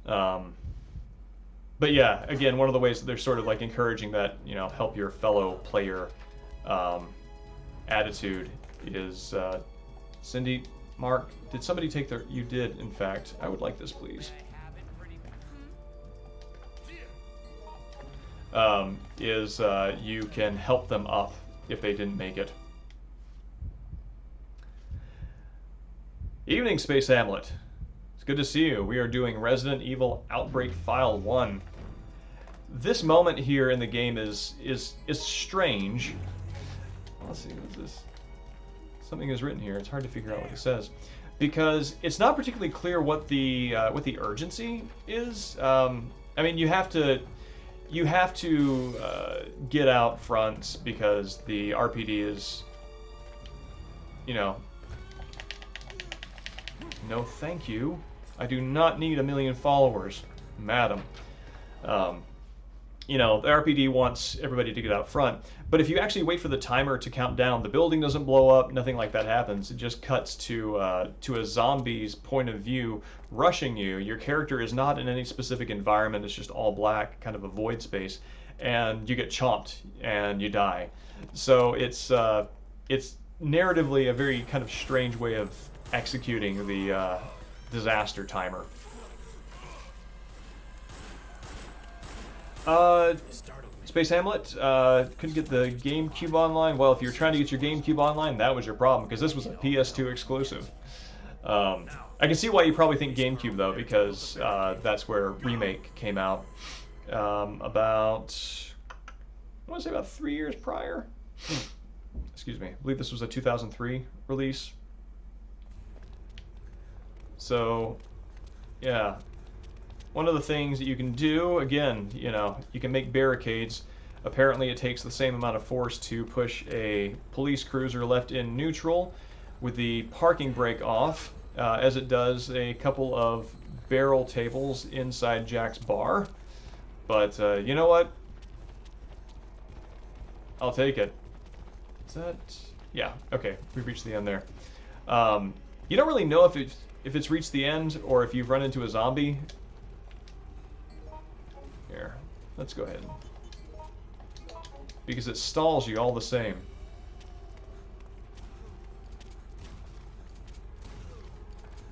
S1: But yeah, again, one of the ways that they're sort of like encouraging that, you know, help your fellow player attitude is Cindy, Mark, did somebody take their... You did, in fact. I would like this, please. You can help them up if they didn't make it. Evening, Space Hamlet. It's good to see you. We are doing Resident Evil Outbreak File 1. This moment here in the game is strange. Let's see, what's this? Something is written here. It's hard to figure out what it says because it's not particularly clear what the urgency is. I mean, you have to get out front because the RPD is, you know. No, thank you. I do not need 1 million followers, madam. You know, the RPD wants everybody to get out front, but if you actually wait for the timer to count down, the building doesn't blow up, nothing like that happens. It just cuts to a zombie's point of view rushing you. Your character is not in any specific environment, it's just all black, kind of a void space, and you get chomped and you die. So it's narratively a very kind of strange way of executing the disaster timer. Space Hamlet, couldn't get the GameCube online. Well, if you're trying to get your GameCube online, that was your problem, because this was a PS2 exclusive. I can see why you probably think GameCube, though, because that's where Remake came out about, I want to say about 3 years prior. Excuse me. I believe this was a 2003 release. So, yeah. One of the things that you can do, again, you know, you can make barricades. Apparently it takes the same amount of force to push a police cruiser left in neutral with the parking brake off as it does a couple of barrel tables inside Jack's bar. But you know what? I'll take it. Is that... Yeah, okay, we've reached the end there. You don't really know if it's reached the end or if you've run into a zombie. Here, let's go ahead. Because it stalls you all the same.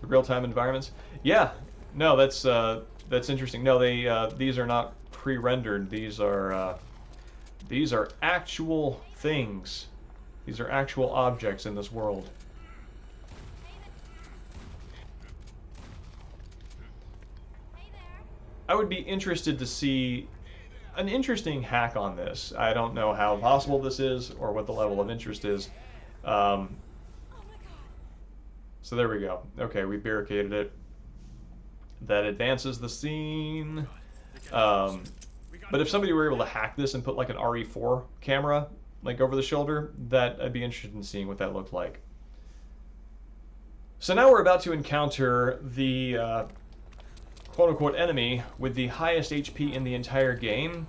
S1: The real-time environments? Yeah, no, that's interesting. No, these are not pre-rendered. These are actual things. These are actual objects in this world. I would be interested to see an interesting hack on this. I don't know how possible this is or what the level of interest is. So there we go. Okay, we barricaded it. That advances the scene. But if somebody were able to hack this and put like an RE4 camera like over the shoulder, that I'd be interested in seeing what that looked like. So now we're about to encounter the quote-unquote enemy with the highest HP in the entire game,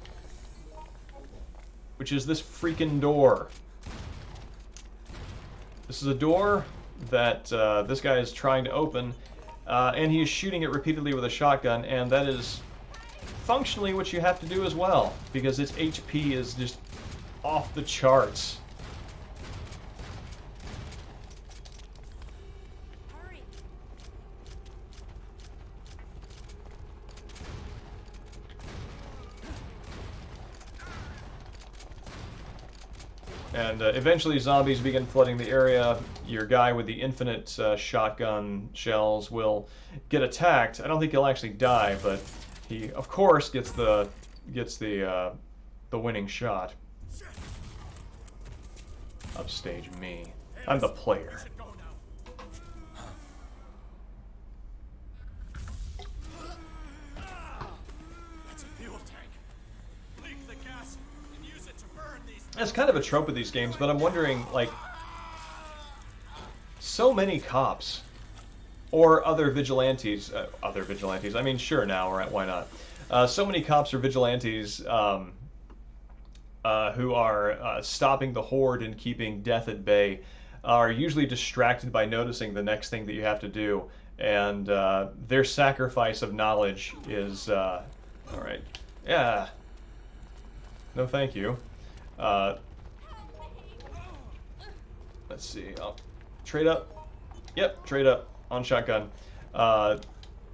S1: which is this freaking door. This is a door that this guy is trying to open, and he is shooting it repeatedly with a shotgun, and that is functionally what you have to do as well, because its HP is just off the charts. And eventually zombies begin flooding the area. Your guy with the infinite shotgun shells will get attacked. I don't think he'll actually die, but he, of course, gets the winning shot. Upstage me. I'm the player. That's kind of a trope of these games, but I'm wondering, like, so many cops or other vigilantes, I mean, sure, now, right, why not? So many cops or vigilantes who are stopping the horde and keeping death at bay are usually distracted by noticing the next thing that you have to do, and their sacrifice of knowledge is, all right, yeah, no thank you. Let's see. I'll trade up. Yep, trade up on shotgun.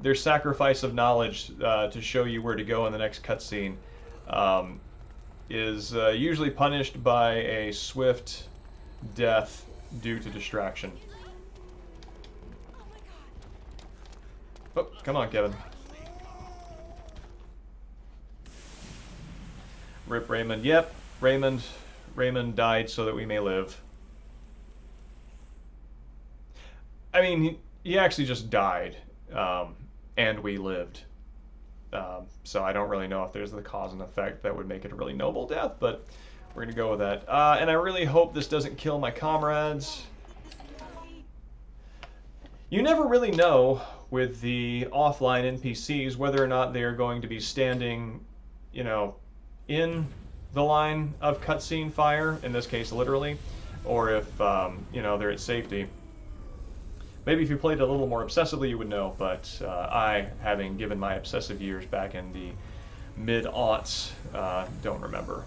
S1: Their sacrifice of knowledge to show you where to go in the next cutscene is usually punished by a swift death due to distraction. Oh, come on, Kevin. Rip Raymond. Yep. Raymond died so that we may live. I mean, he actually just died, and we lived. So I don't really know if there's the cause and effect that would make it a really noble death, but we're going to go with that. And I really hope this doesn't kill my comrades. You never really know with the offline NPCs whether or not they are going to be standing, you know, in the line of cutscene fire, in this case literally, or if, you know, they're at safety. Maybe if you played it a little more obsessively you would know, but I, having given my obsessive years back in the mid-aughts, don't remember.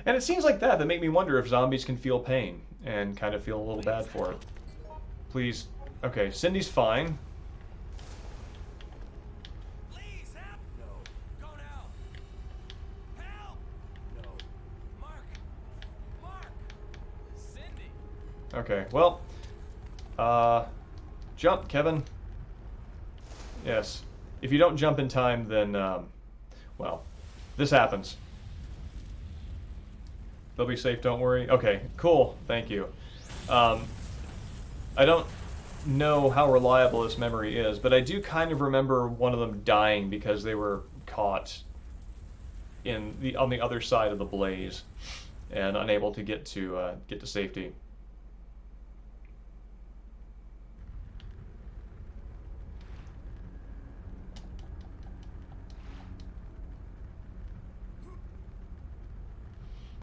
S1: And it seems like that make me wonder if zombies can feel pain, and kind of feel a little bad for it. Please. Okay, Cindy's fine. Okay, well, jump, Kevin. Yes. If you don't jump in time, then, well, this happens. They'll be safe, don't worry. Okay, cool, thank you. I don't know how reliable this memory is, but I do kind of remember one of them dying because they were caught on the other side of the blaze and unable to get to safety.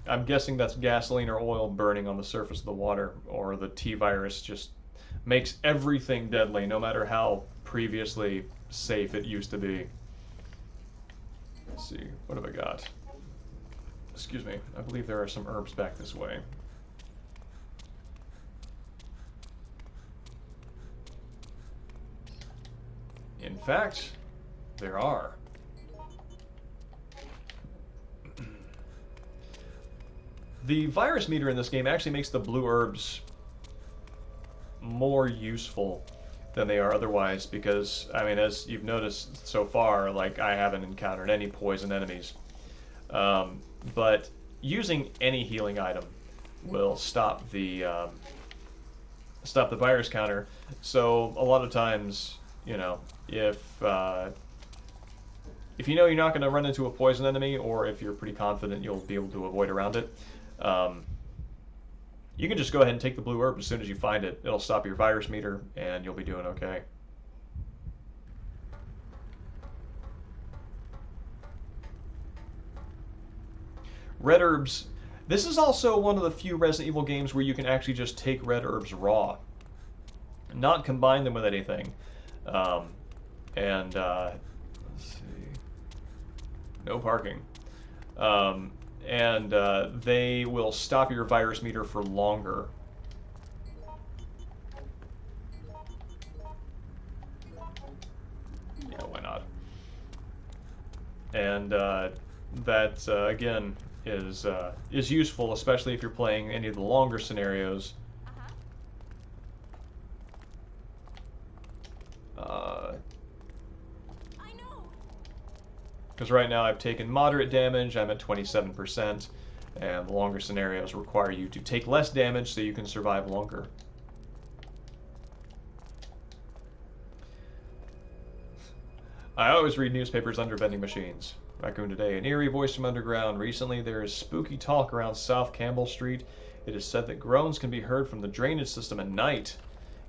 S1: I'm guessing that's gasoline or oil burning on the surface of the water, or the T-virus just makes everything deadly, no matter how previously safe it used to be. Let's see, what have I got? Excuse me, I believe there are some herbs back this way. In fact, there are. The virus meter in this game actually makes the blue herbs more useful than they are otherwise, because, I mean, as you've noticed so far, like, I haven't encountered any poison enemies. But using any healing item will stop the virus counter. So a lot of times, you know, if you know you're not going to run into a poison enemy, or if you're pretty confident you'll be able to avoid around it, you can just go ahead and take the blue herb as soon as you find it. It'll stop your virus meter, and you'll be doing okay. Red herbs. This is also one of the few Resident Evil games where you can actually just take red herbs raw, not combine them with anything. Let's see. No parking. They will stop your virus meter for longer. Yeah, why not? And again, is useful, especially if you're playing any of the longer scenarios.
S4: I know.
S1: Because right now I've taken moderate damage, I'm at 27%, and the longer scenarios require you to take less damage so you can survive longer. I always read newspapers under vending machines. Raccoon today, an eerie voice from underground. Recently there is spooky talk around South Campbell Street. It is said that groans can be heard from the drainage system at night.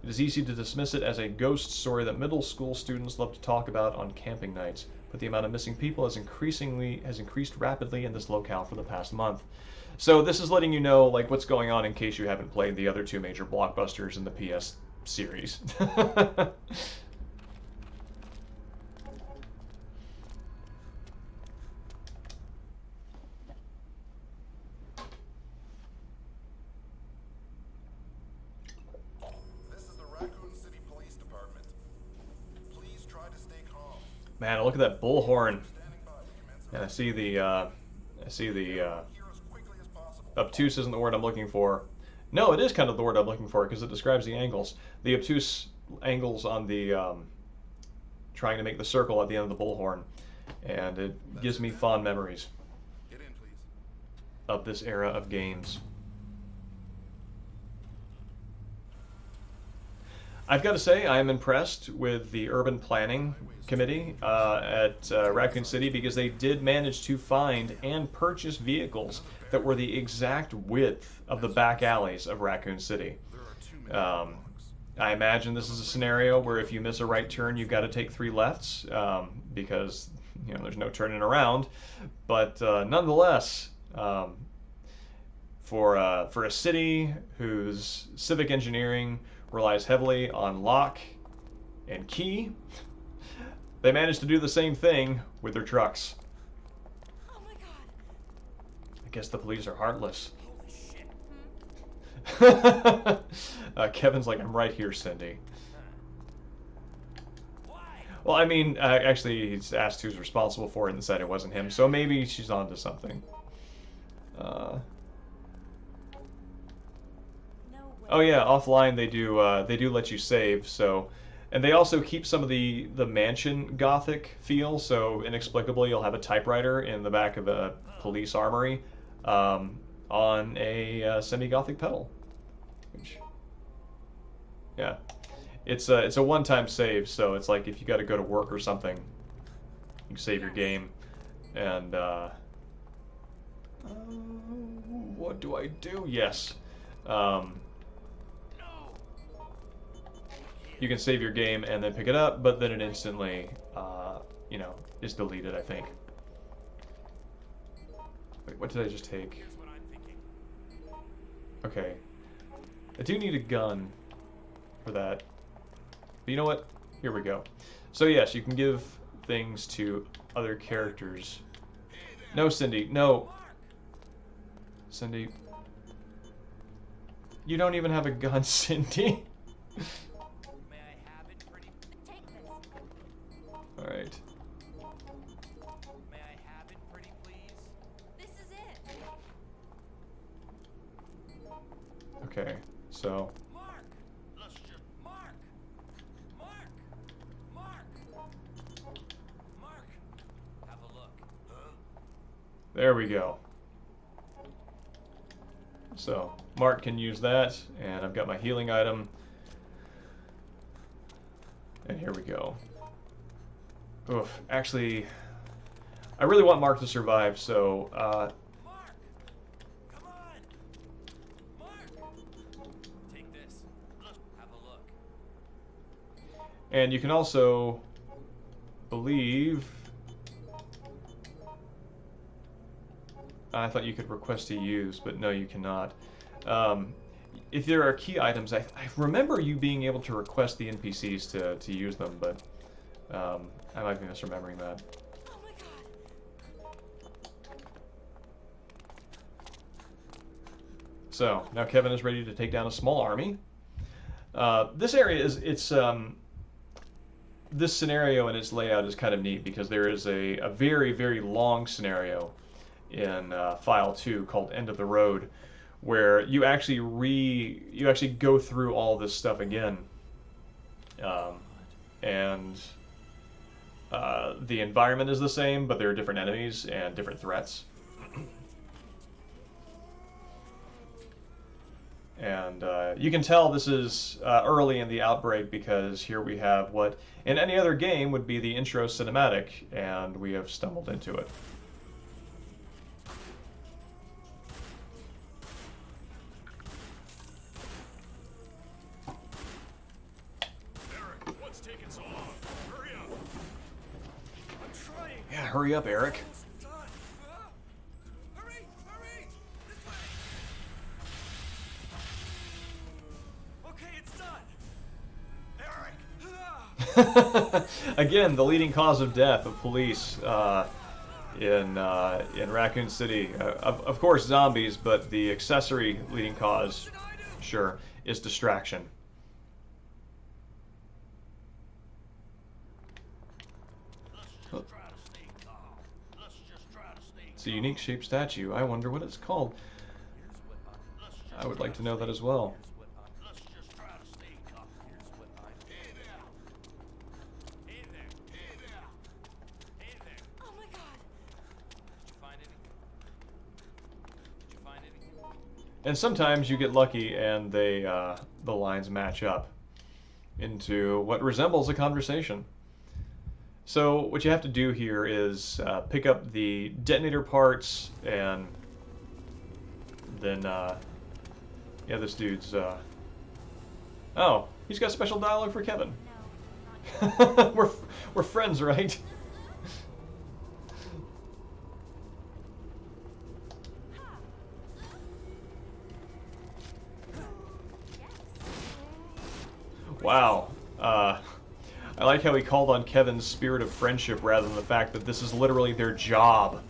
S1: It is easy to dismiss it as a ghost story that middle school students love to talk about on camping nights, but the amount of missing people has increased rapidly in this locale for the past month. So this is letting you know like what's going on in case you haven't played the other two major blockbusters in the PS series. Man, look at that bullhorn. And I see the obtuse isn't the word I'm looking for. No, it is kind of the word I'm looking for because it describes the angles. The obtuse angles on the trying to make the circle at the end of the bullhorn, and it gives me fond memories of this era of games. I've got to say, I am impressed with the urban planning committee at Raccoon City because they did manage to find and purchase vehicles that were the exact width of the back alleys of Raccoon City. I imagine this is a scenario where if you miss a right turn, you've got to take 3 lefts because there's no turning around. But nonetheless, for a city whose civic engineering relies heavily on lock and key, they managed to do the same thing with their trucks.
S4: Oh my god.
S1: I guess the police are heartless.
S3: Holy shit.
S1: Kevin's like, I'm right here, Cindy. Well, I mean, actually, he's asked who's responsible for it and said it wasn't him, so maybe she's onto something. Oh yeah, offline they do let you save. So, and they also keep some of the mansion gothic feel. So inexplicably, you'll have a typewriter in the back of a police armory on a semi-gothic pedal. Which, yeah, it's a one-time save. So it's like if you got to go to work or something, you save your game. And what do I do? Yes. You can save your game and then pick it up, but then it instantly, is deleted, I think. Wait, what did I just take?
S3: Here's what I'm thinking.
S1: Okay. I do need a gun for that. But you know what? Here we go. So yes, you can give things to other characters. No, Cindy, no. Cindy. You don't even have a gun, Cindy.
S3: May I have it, pretty?
S4: Take this.
S1: Alright.
S3: May I have it, pretty please?
S4: This is it.
S1: Okay, so.
S3: Mark! Let's just Mark! Mark! Have a look. Huh?
S1: There we go. So, Mark can use that, and I've got my healing item. And here we go. Oof, actually, I really want Mark to survive, so,
S3: Mark! Come on! Mark! Take this. Have a look.
S1: and you can also believe... I thought you could request to use, but no, you cannot. If there are key items, I remember you being able to request the NPCs to use them, but I might be misremembering that.
S4: Oh my god.
S1: So, now Kevin is ready to take down a small army. This area is, this scenario and its layout is kind of neat because there is a very, very long scenario in File 2 called End of the Road, where you actually go through all this stuff again, and the environment is the same, but there are different enemies and different threats. And you can tell this is early in the Outbreak, because here we have what in any other game would be the intro cinematic, and we have stumbled into it.
S2: Eric, what's taking so long? Hurry up! I'm trying.
S1: Yeah, hurry up, Eric.
S2: It's done. Hurry! Hurry! This way! Okay, it's done. Eric!
S1: Again, the leading cause of death of police in Raccoon City. Of course, zombies, but the accessory leading cause, sure, is distraction. It's a unique shaped statue. I wonder what it's called. I would like to know that as well.
S4: Oh my god.
S1: And sometimes you get lucky and the lines match up into what resembles a conversation. So what you have to do here is pick up the detonator parts, and then yeah, this dude's oh, he's got special dialogue for Kevin.
S4: No, not yet.
S1: we're friends, right? Wow. I like how he called on Kevin's spirit of friendship rather than the fact that this is literally their job.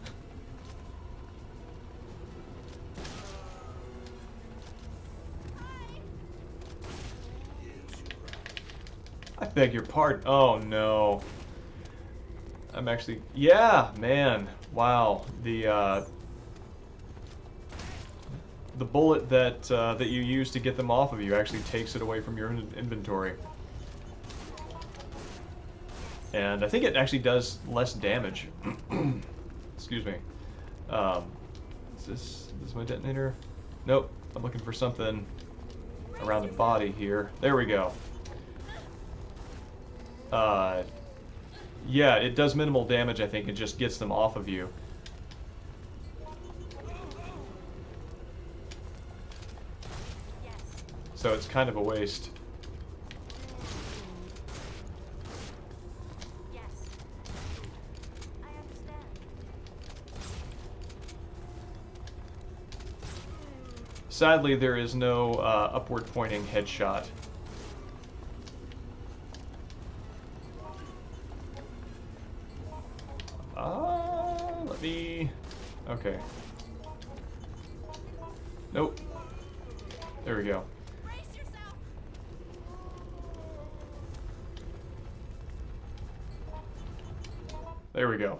S1: I beg your pardon. Oh no. I'm actually... Yeah, man. Wow. The bullet that that you use to get them off of you actually takes it away from your inventory. And I think it actually does less damage. Excuse me. Is this my detonator? Nope. I'm looking for something around the body here. There we go. Yeah, it does minimal damage, I think. It just gets them off of you.
S4: Yes.
S1: So it's kind of a waste.
S4: Yes. I understand.
S1: Sadly, there is no upward pointing headshot. Let me... Okay. Nope. There we go.
S4: Brace yourself.
S1: There we go.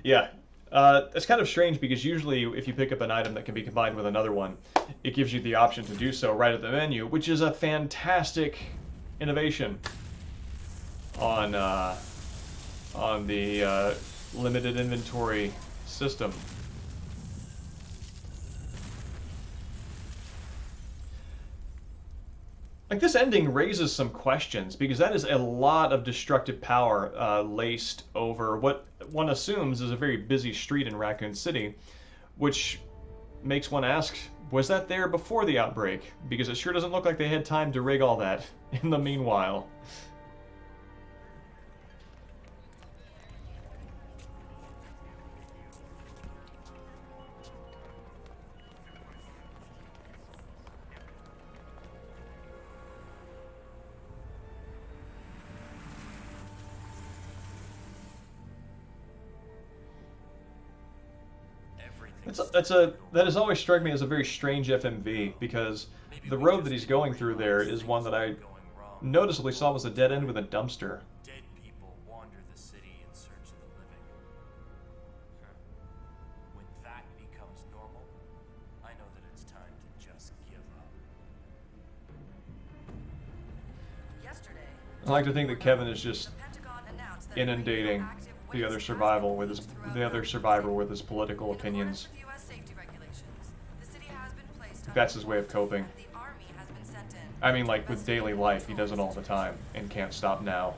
S1: Yeah. It's kind of strange because usually if you pick up an item that can be combined with another one, it gives you the option to do so right at the menu, which is a fantastic innovation on the limited inventory system. Like, this ending raises some questions, because that is a lot of destructive power laced over what one assumes is a very busy street in Raccoon City, which makes one ask, was that there before the outbreak? Because it sure doesn't look like they had time to rig all that in the meanwhile. That has always struck me as a very strange FMV, because the road that he's going through there is one that I noticeably saw was a dead end with a dumpster.
S3: Dead people wander the city in search of the living.
S1: I like to think that Kevin is just inundating the other survivor with his political opinions. That's his way of coping. I mean, like with daily life, he does it all the time and can't stop now.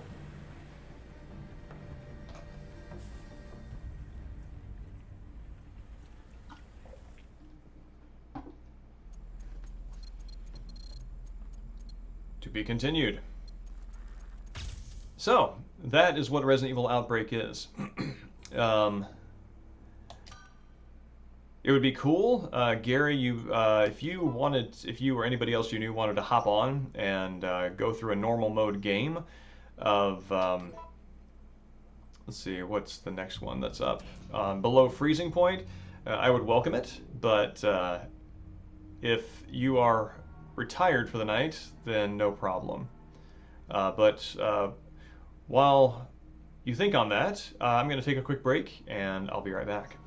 S1: To be continued. So, that is what Resident Evil Outbreak is. It would be cool, Gary. If you or anybody else you knew wanted to hop on and go through a normal mode game of, let's see, what's the next one that's up? Below freezing point, I would welcome it. But if you are retired for the night, then no problem. But while you think on that, I'm going to take a quick break, and I'll be right back.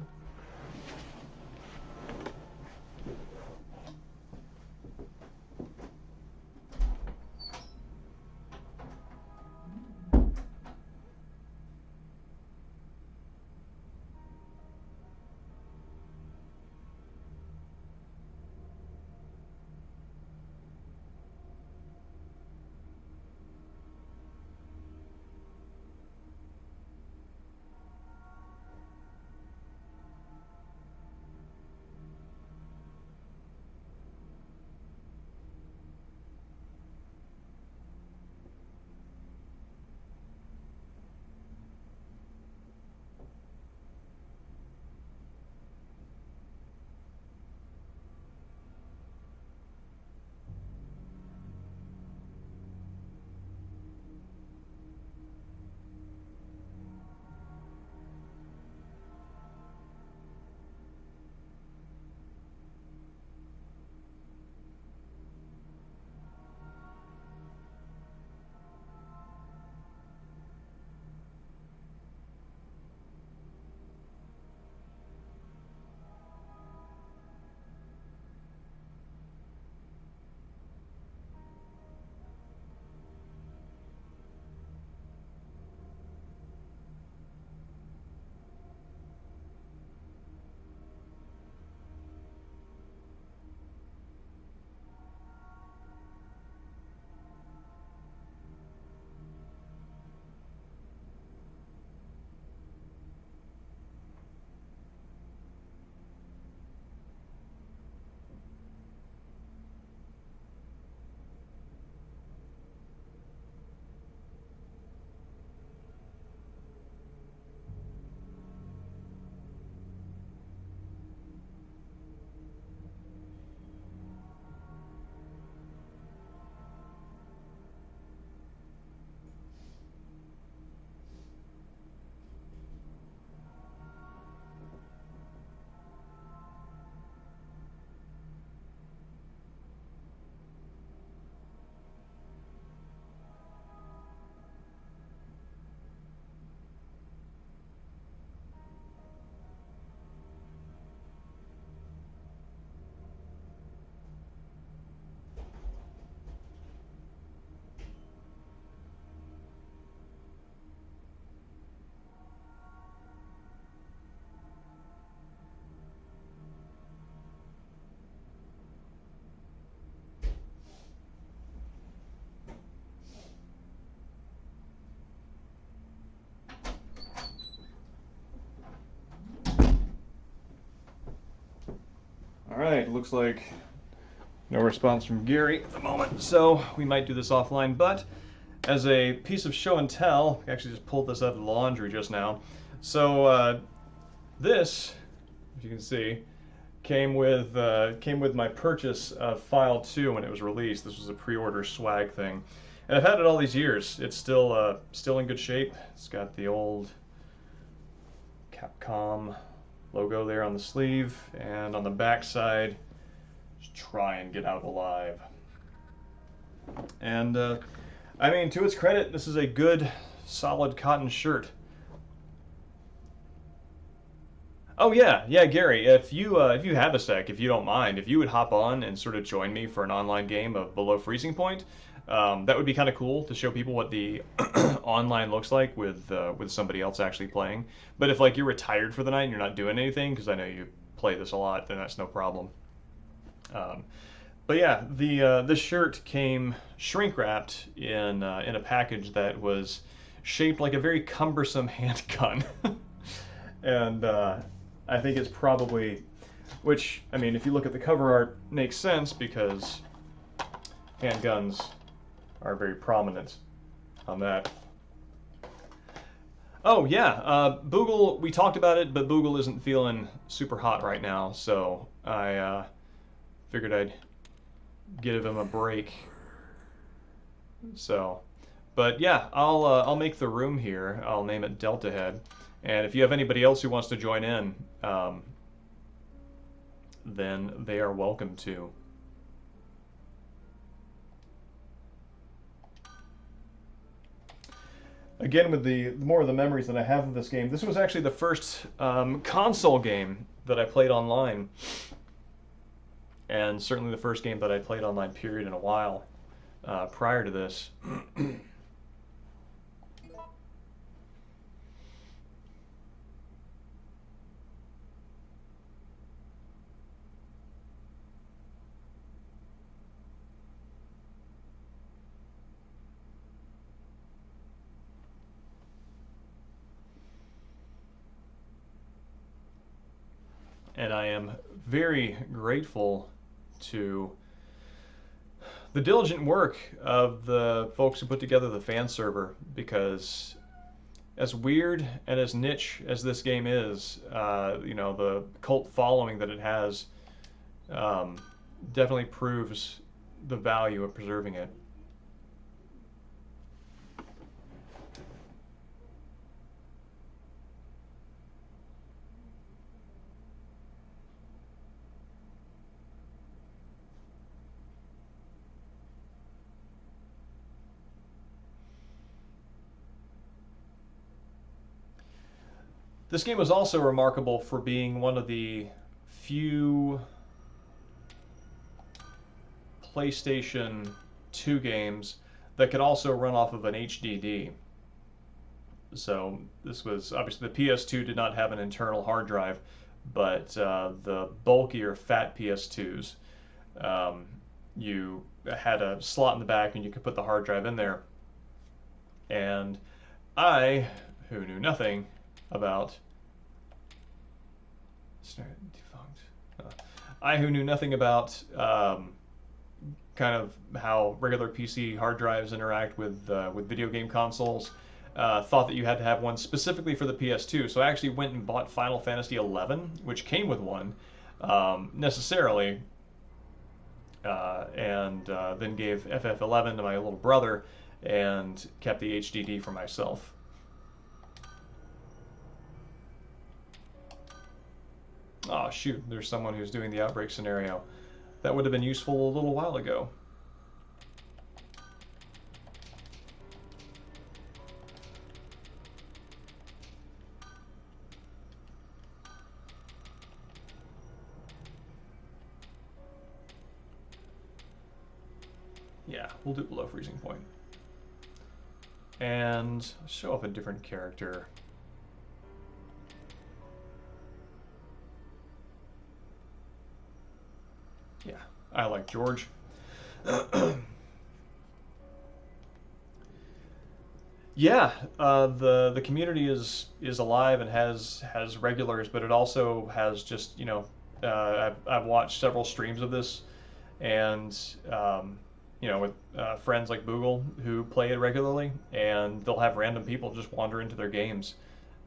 S1: Alright, looks like no response from Gary at the moment, so we might do this offline, but as a piece of show and tell, I actually just pulled this out of the laundry just now. So this, if you can see, came with my purchase of File 2 when it was released. This was a pre-order swag thing. And I've had it all these years. It's still in good shape. It's got the old Capcom logo there on the sleeve, and on the back side, just try and get out alive. And I mean, to its credit, this is a good, solid cotton shirt. Oh yeah, Gary, if you have a sec, if you don't mind, if you would hop on and sort of join me for an online game of Below Freezing Point, That would be kind of cool to show people what the online looks like with somebody else actually playing. But if like you're retired for the night and you're not doing anything, because I know you play this a lot, then that's no problem. Um, but yeah, the shirt came shrink wrapped in a package that was shaped like a very cumbersome handgun, and I think it's probably, which I mean, if you look at the cover art, makes sense because handguns are very prominent on that. Oh yeah, Boogle. We talked about it, but Boogle isn't feeling super hot right now, so I figured I'd give him a break. So, but yeah, I'll make the room here. I'll name it Deltahead, and if you have anybody else who wants to join in, then they are welcome to. Again, with the more of the memories that I have of this game, this was actually the first console game that I played online, and certainly the first game that I played online period in a while prior to this. And I am very grateful to the diligent work of the folks who put together the fan server, because as weird and as niche as this game is, the cult following that it has definitely proves the value of preserving it. This game was also remarkable for being one of the few PlayStation 2 games that could also run off of an HDD. So this was obviously the PS2 did not have an internal hard drive, but the bulkier fat PS2s, you had a slot in the back and you could put the hard drive in there. And I, who knew nothing about I, who knew nothing about kind of how regular PC hard drives interact with video game consoles, thought that you had to have one specifically for the PS2. So I actually went and bought Final Fantasy XI, which came with one necessarily, and then gave FF11 to my little brother and kept the HDD for myself. Oh shoot, there's someone who's doing the Outbreak scenario. That would have been useful a little while ago. Yeah, we'll do below freezing point. And show off a different character. Yeah, I like George. Yeah, the community is alive and has regulars, but it also has just I've watched several streams of this, and with friends like Boogle who play it regularly, and they'll have random people just wander into their games,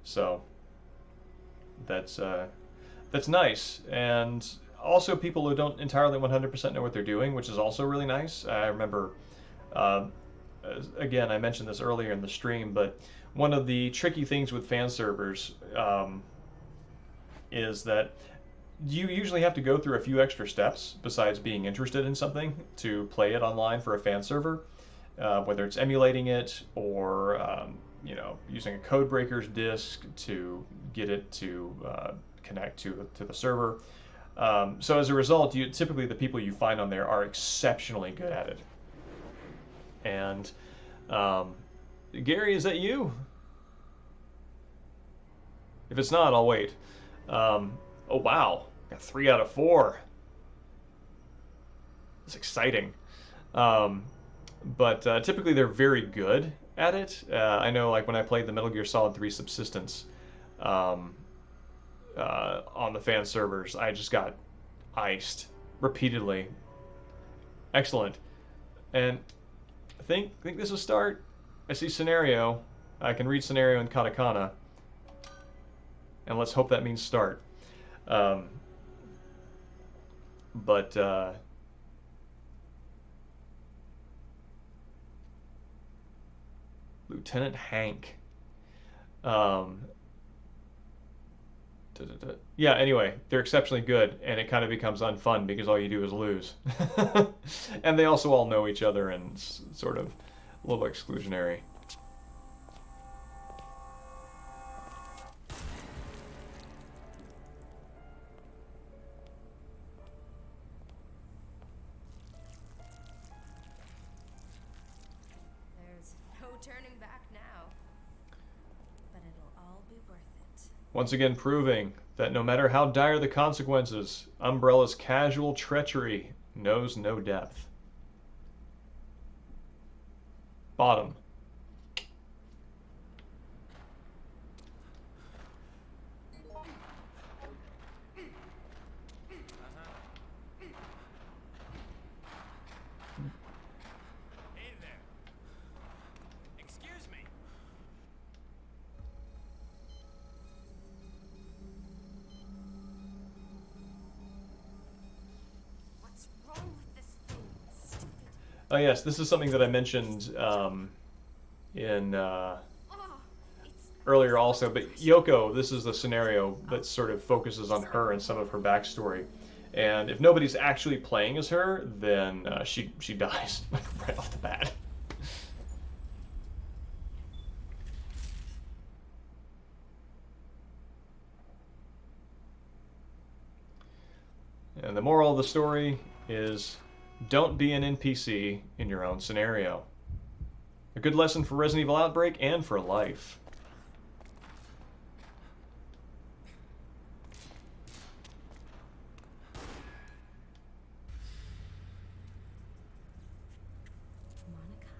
S1: so that's nice. And also people who don't entirely 100% know what they're doing, which is also really nice. I remember, again, I mentioned this earlier in the stream, but one of the tricky things with fan servers is that you usually have to go through a few extra steps besides being interested in something to play it online for a fan server, whether it's emulating it or using a code breaker's disk to get it to connect to the server. So as a result, typically the people you find on there are exceptionally good at it. And Gary, is that you? If it's not, I'll wait. Oh wow, got 3 out of 4. It's exciting. But typically they're very good at it. I know, like when I played the Metal Gear Solid 3 Subsistence on the fan servers, I just got iced repeatedly. Excellent. And I think this is start. I see scenario. I can read scenario in katakana. And let's hope that means start. But Lieutenant Hank. Yeah, anyway, they're exceptionally good, and it kind of becomes unfun because all you do is lose. And they also all know each other, and it's sort of a little exclusionary.
S4: There's no turning back now. But it'll all be worth it.
S1: Once again proving that no matter how dire the consequences, Umbrella's casual treachery knows no depth. Bottom.
S3: Hey there. Excuse me.
S4: What's wrong with this thing? Stupid.
S1: Oh yes, this is something that I mentioned in
S4: Oh, it's
S1: earlier also, but Yoko, this is the scenario that sort of focuses on her and some of her backstory. And if nobody's actually playing as her, then she dies right off the bat. And the moral of the story is don't be an NPC in your own scenario. A good lesson for Resident Evil Outbreak and for life.
S4: Monica?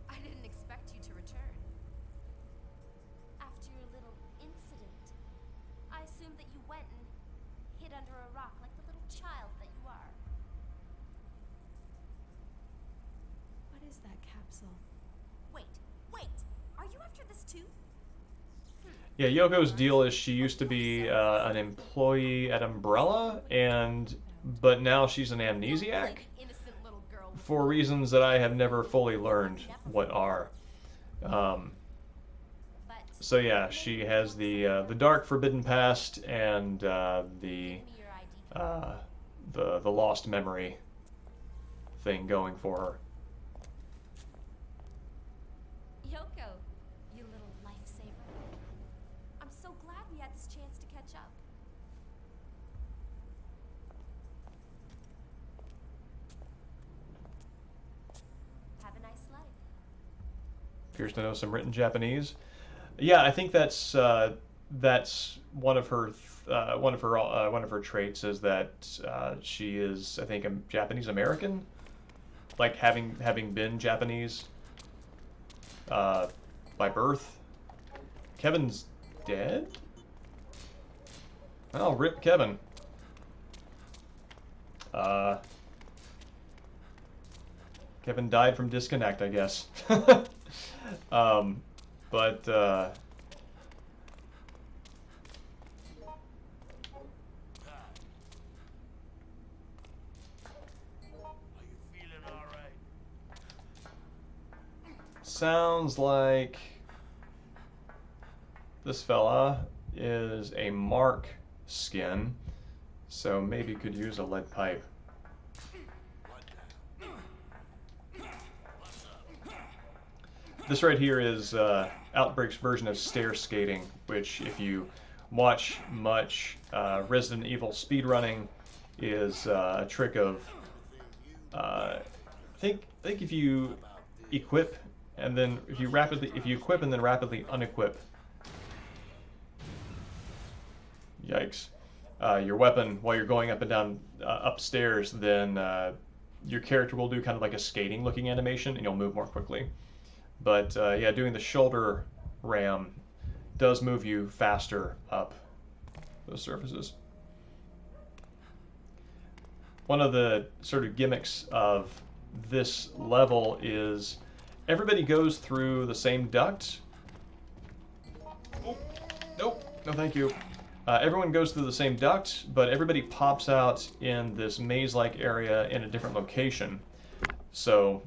S4: I didn't expect you to return. After your little incident, I assumed that you went and hid under a rock like the little child that you are.
S5: What is that capsule?
S4: Wait, are you after this too?
S1: Yeah, Yoko's deal is she used to be an employee at Umbrella, but now she's an amnesiac
S4: Like the innocent little girl with
S1: for reasons that I have never fully learned what are.
S4: but
S1: So yeah, she has the dark forbidden past and the
S4: give me your ID card.
S1: the lost memory thing going for her.
S4: Yoko, you little lifesaver. I'm so glad we had this chance to catch up. Have a nice life.
S1: Appears to know some written Japanese. Yeah, I think that's one of her one of her traits is that she is, I think, a Japanese American, like having been Japanese by birth. Kevin's dead. Oh, rip Kevin. Kevin died from disconnect, I guess. But
S2: Are you feeling all right?
S1: sounds like this fella is a Mark skin, so maybe could use a lead pipe. This right here is Outbreak's version of stair skating, which if you watch much Resident Evil speedrunning is a trick of I think if you equip, and then if you equip and then rapidly unequip, yikes, your weapon while you're going up and down upstairs, then your character will do kind of like a skating looking animation and you'll move more quickly. But yeah, doing the shoulder ram does move you faster up those surfaces. One of the sort of gimmicks of this level is everybody goes through the same duct. Oh, nope, no thank you. Everyone goes through the same duct, but everybody pops out in this maze-like area in a different location. So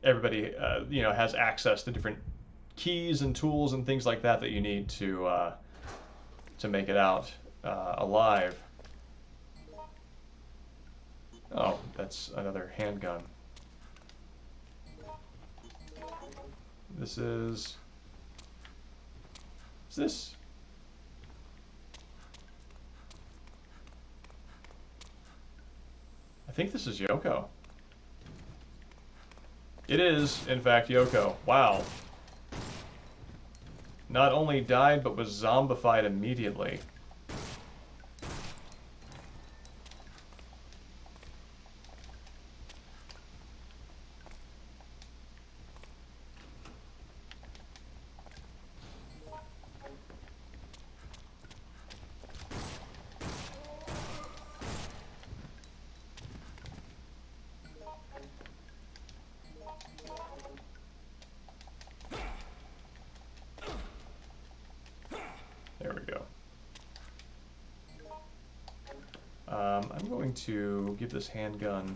S1: everybody, you know, has access to different keys and tools and things like that that you need to make it out alive. Oh, that's another handgun. This is... Is this... I think this is Yoko. It is, in fact, Yoko. Wow. Not only died, but was zombified immediately. There we go. I'm going to give this handgun...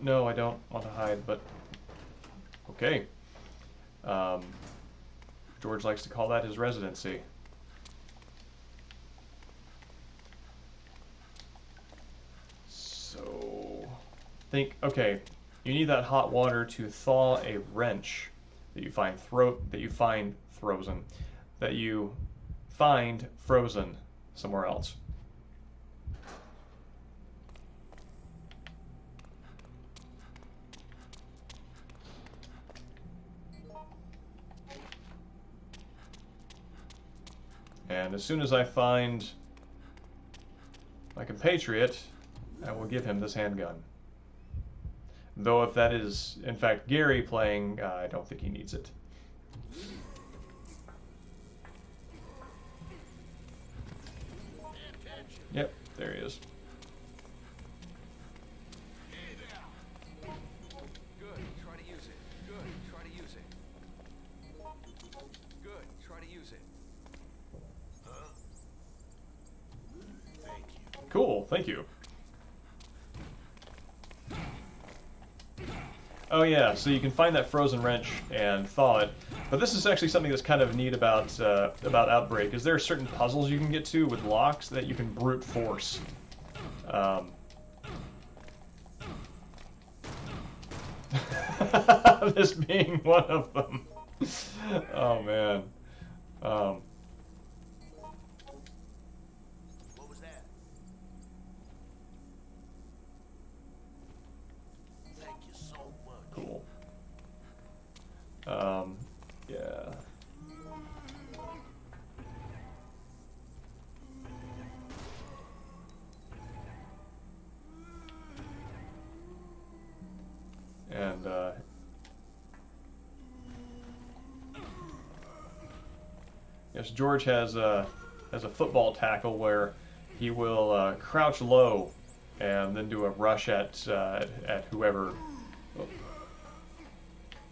S1: No, I don't want to hide, but... Okay. George likes to call that his residency. So... Okay, you need that hot water to thaw a wrench that you find frozen somewhere else. And as soon as I find my compatriot, I will give him this handgun. Though if that is, in fact, Gary playing, I don't think he needs it. Yep, there he is.
S3: Good. Try to use it. Good. Try to use it. Good. Try to use it.
S2: Thank you.
S1: Cool, thank you. Oh yeah, so you can find that frozen wrench and thaw it. But this is actually something that's kind of neat about Outbreak, is there are certain puzzles you can get to with locks that you can brute force. This being one of them. Oh man.
S2: What was that? Thank you so much.
S1: Cool. Yeah. And yes, George has a football tackle where he will crouch low and then do a rush at whoever. Oh.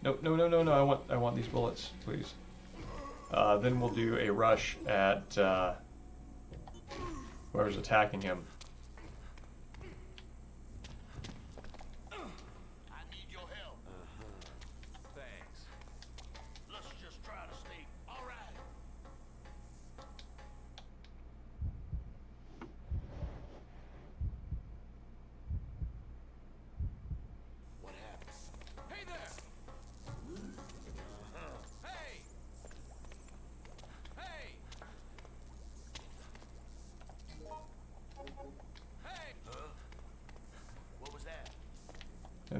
S1: No, no, no, no, no! I want these bullets, please. Then we'll do a rush at whoever's attacking him.
S2: I need your help.
S3: Thanks.
S2: Let's just try to stay. All right. What happened?
S3: Hey there! Hey! Hey!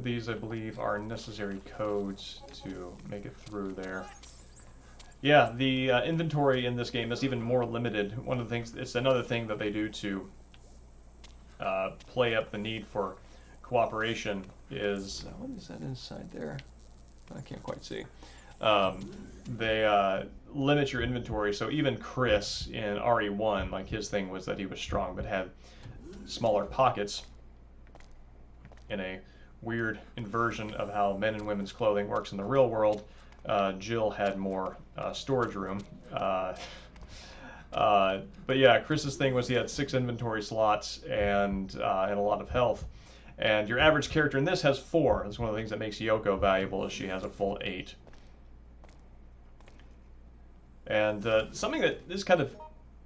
S1: these, I believe, are necessary codes to make it through there. Yeah, the inventory in this game is even more limited. One of the things, it's another thing that they do to play up the need for cooperation is, what is that inside there? I can't quite see. They limit your inventory, so even Chris in RE1, like his thing was that he was strong but had smaller pockets in a weird inversion of how men and women's clothing works in the real world. Jill had more storage room. But yeah, Chris's thing was he had 6 inventory slots and a lot of health. And your average character in this has 4. That's one of the things that makes Yoko valuable, is she has a full 8. And something that is kind of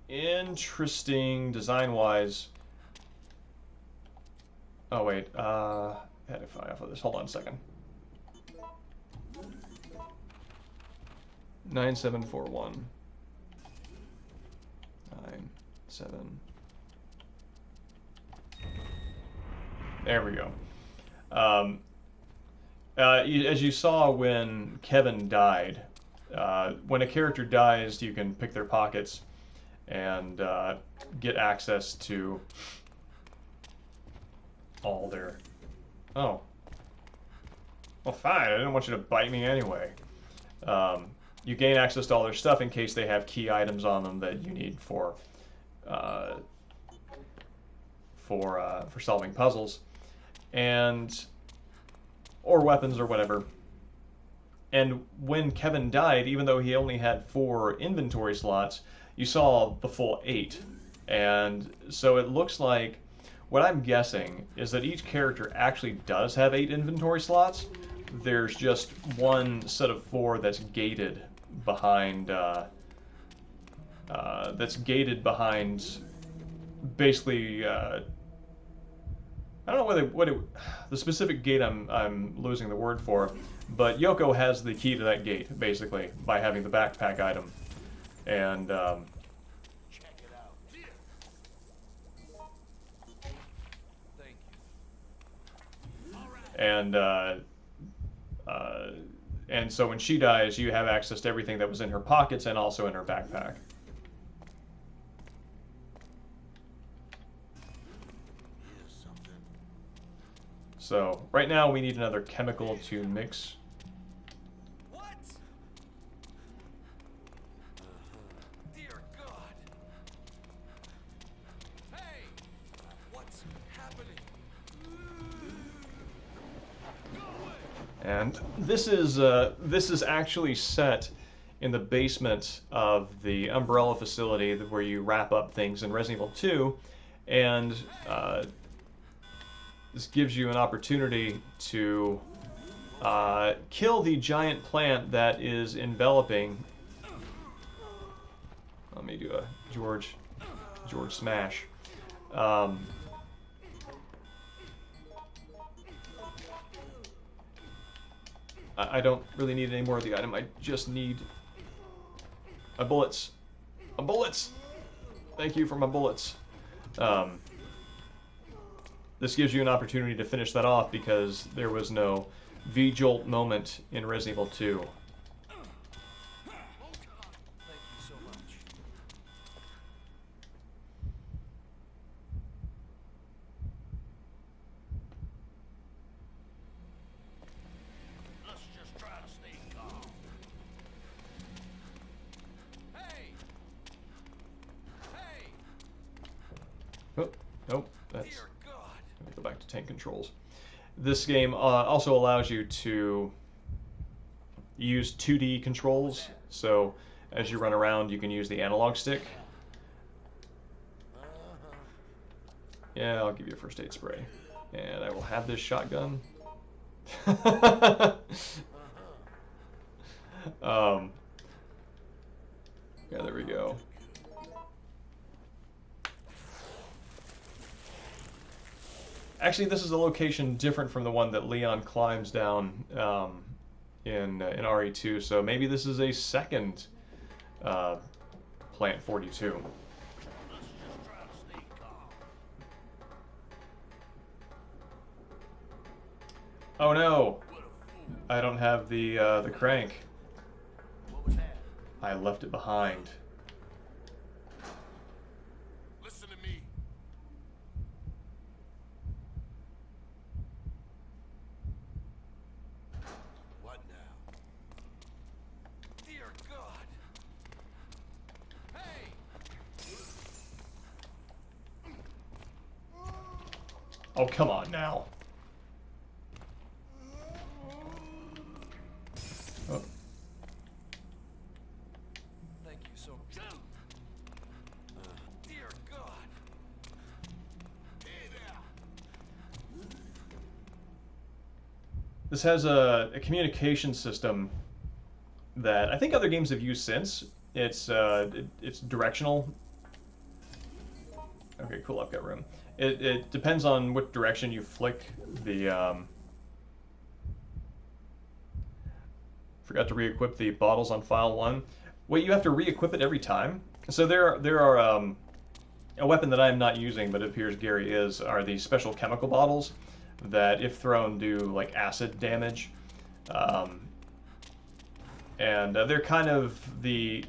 S1: interesting design-wise. Oh wait, had to fly off of this. Hold on a second. 9741. 97. There we go. As you saw when Kevin died, when a character dies, you can pick their pockets and get access to all their... Oh. Well, fine. I didn't want you to bite me anyway. You gain access to all their stuff in case they have key items on them that you need for solving puzzles, or weapons or whatever. And when Kevin died, even though he only had 4 inventory slots, you saw the full 8. And so it looks like, what I'm guessing is that each character actually does have 8 inventory slots. There's just one set of 4 that's gated behind basically I don't know the specific gate I'm losing the word for, but Yoko has the key to that gate basically by having the backpack item, and
S3: Check it out. Thank you.
S1: and so when she dies, you have access to everything that was in her pockets and also in her backpack.
S2: Here's something.
S1: So right now we need another chemical to mix.
S3: What? Dear God. Hey! What's happening? Go away!
S1: And this is actually set in the basement of the Umbrella facility where you wrap up things in Resident Evil 2, and this gives you an opportunity to kill the giant plant that is enveloping. Let me do a George smash. I don't really need any more of the item. I just need my bullets. My bullets! Thank you for my bullets. This gives you an opportunity to finish that off because there was no V-jolt moment in Resident Evil 2.
S3: Thank you so much.
S2: Let's just try to stay calm.
S3: Hey! Hey!
S1: Oh, nope, that's...
S3: Dear God.
S1: Let me go back to tank controls. This game also allows you to use 2D controls, so as you run around you can use the analog stick. Yeah, I'll give you a first aid spray. And I will have this shotgun. Yeah, there we go. Actually, this is a location different from the one that Leon climbs down in RE2, so maybe this is a second Plant 42.
S2: Let's just try to stay
S1: Oh no! I don't have the crank.
S3: What was that?
S1: I left it behind.
S2: Listen to me.
S3: What now? Dear God! Hey!
S1: Oh, come on now. Oh.
S3: Thank you so much. Dear God!
S2: Hey there.
S1: This has a communication system that I think other games have used since. It's directional. Okay, cool. I've got room. It depends on what direction you flick the. Forgot to re-equip the bottles on file 1. Wait, you have to re-equip it every time? So there are a weapon that I am not using, but it appears Gary is, are these special chemical bottles that, if thrown, do like acid damage. And they're kind of the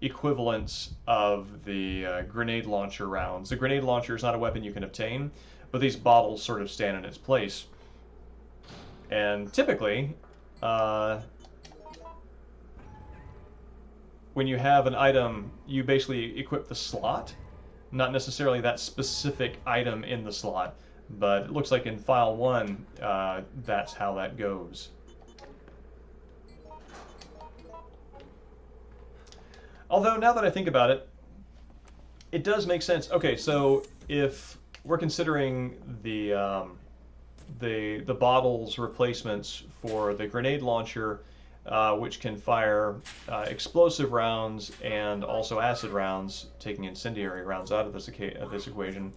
S1: equivalents of the grenade launcher rounds. The grenade launcher is not a weapon you can obtain, but these bottles sort of stand in its place. And typically, when you have an item, you basically equip the slot, not necessarily that specific item in the slot, but it looks like in file 1, that's how that goes. Although, now that I think about it, it does make sense. Okay, so if we're considering the bottles replacements for the grenade launcher, which can fire explosive rounds and also acid rounds, taking incendiary rounds out of this equation,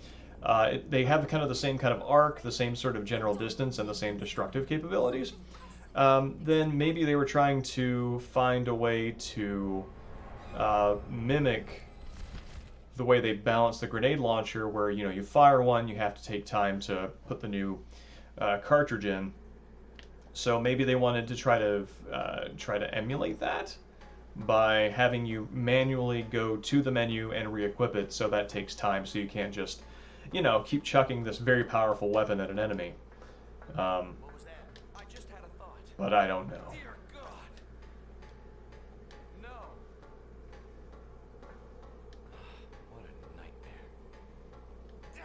S1: they have kind of the same kind of arc, the same sort of general distance, and the same destructive capabilities. Then maybe they were trying to find a way to mimic the way they balance the grenade launcher, where you fire one, you have to take time to put the new cartridge in. So maybe they wanted to try to emulate that by having you manually go to the menu and re-equip it, so that takes time, so you can't just keep chucking this very powerful weapon at an enemy.
S3: What was that? I just had a thought.
S1: But I don't know.
S3: Dear God! No! What a nightmare. Damn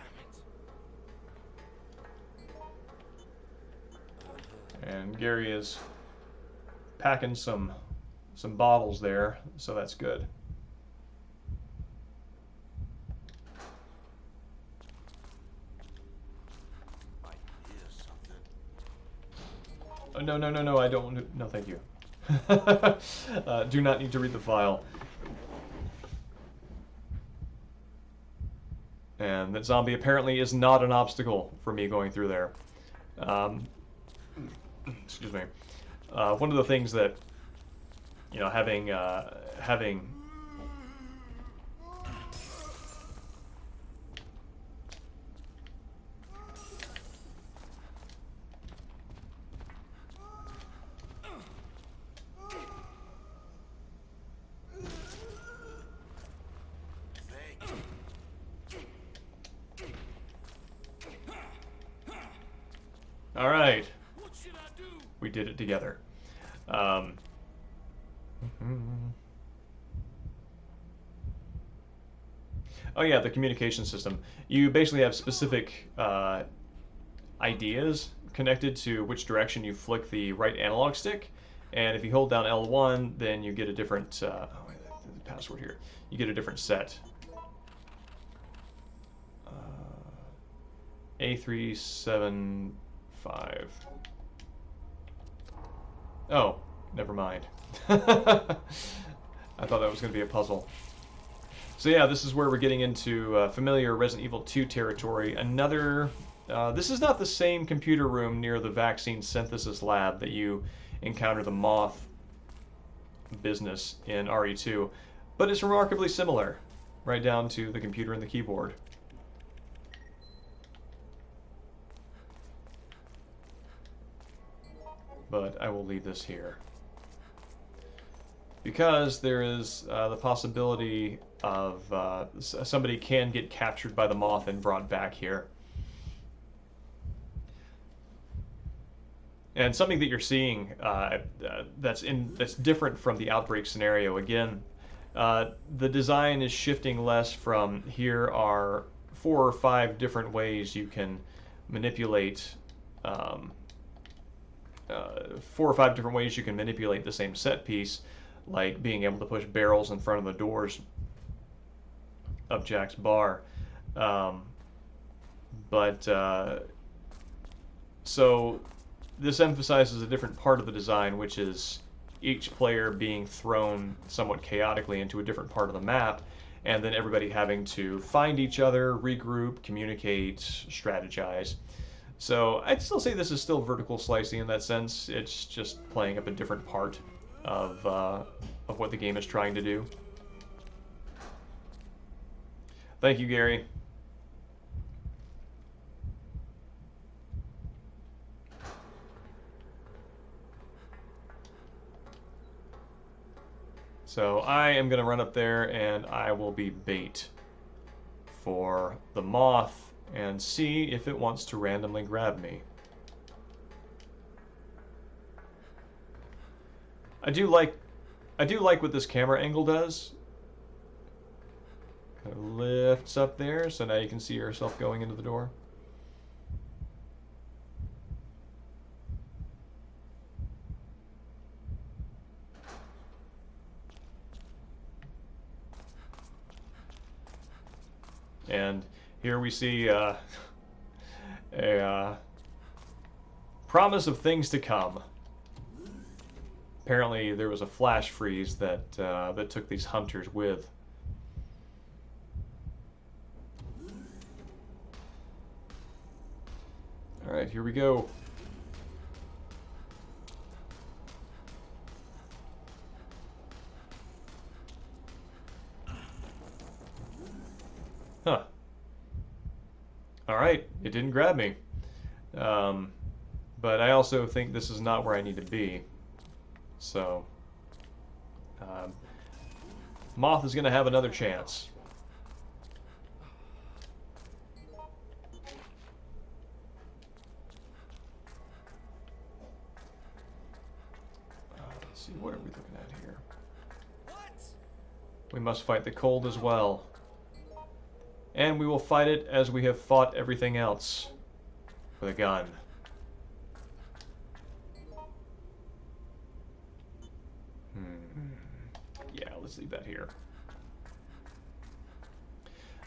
S3: it.
S1: And Gary is packing some bottles there, so that's good.
S3: I hear something.
S1: Oh, no, I don't. No, thank you. Do not need to read the file. And that zombie apparently is not an obstacle for me going through there. Excuse me. One of the things that, having all right,
S2: What should I do?
S1: we did it together. Oh yeah, the communication system. You basically have specific ideas connected to which direction you flick the right analog stick, and if you hold down L1, then you get a different. Oh, wait, the password here. You get a different set. A375. Oh, never mind. I thought that was going to be a puzzle. So yeah, this is where we're getting into familiar Resident Evil 2 territory. Another... this is not the same computer room near the vaccine synthesis lab that you encounter the moth business in RE2, but it's remarkably similar, right down to the computer and the keyboard. but I will leave this here. Because there is the possibility of somebody can get captured by the moth and brought back here. And something that you're seeing that's different from the Outbreak scenario. Again, the design is shifting less from here are 4 or 5 different ways you can manipulate 4 or 5 different ways you can manipulate the same set piece, like being able to push barrels in front of the doors of Jack's bar. So this emphasizes a different part of the design, which is each player being thrown somewhat chaotically into a different part of the map, and then everybody having to find each other, regroup, communicate, strategize. So I'd still say this is still vertical slicing in that sense. It's just playing up a different part of what the game is trying to do. Thank you, Gary. So I am going to run up there and I will be bait for the moth and see if it wants to randomly grab me. I do like what this camera angle does. Kind of lifts up there, so now you can see yourself going into the door. And here we see a promise of things to come. Apparently there was a flash freeze that took these hunters with. All right, here we go. Huh. All right, it didn't grab me. But I also think this is not where I need to be. So, Moth is going to have another chance. Let's see, what are we looking at here? We must fight the cold as well. And we will fight it as we have fought everything else. With a gun. Yeah, let's leave that here.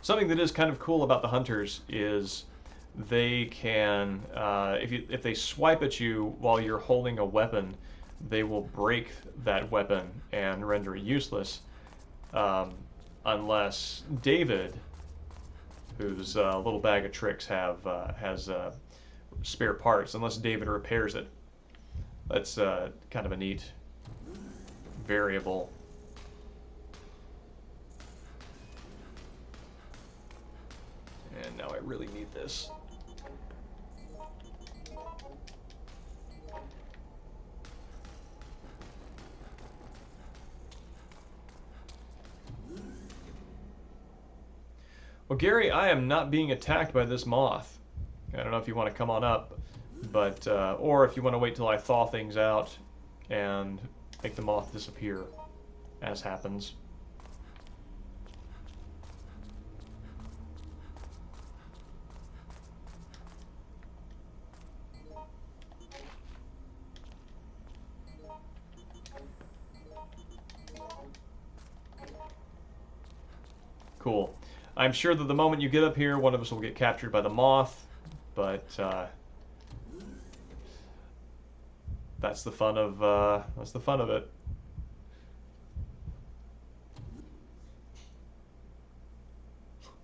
S1: Something that is kind of cool about the hunters is they can, if they swipe at you while you're holding a weapon, they will break that weapon and render it useless, unless David, whose little bag of tricks has spare parts, unless David repairs it. That's kind of a neat variable. And now I really need this. Well, Gary, I am not being attacked by this moth. I don't know if you want to come on up, but or if you want to wait till I thaw things out and make the moth disappear, as happens. Cool. I'm sure that the moment you get up here, one of us will get captured by the moth, but that's the fun of it.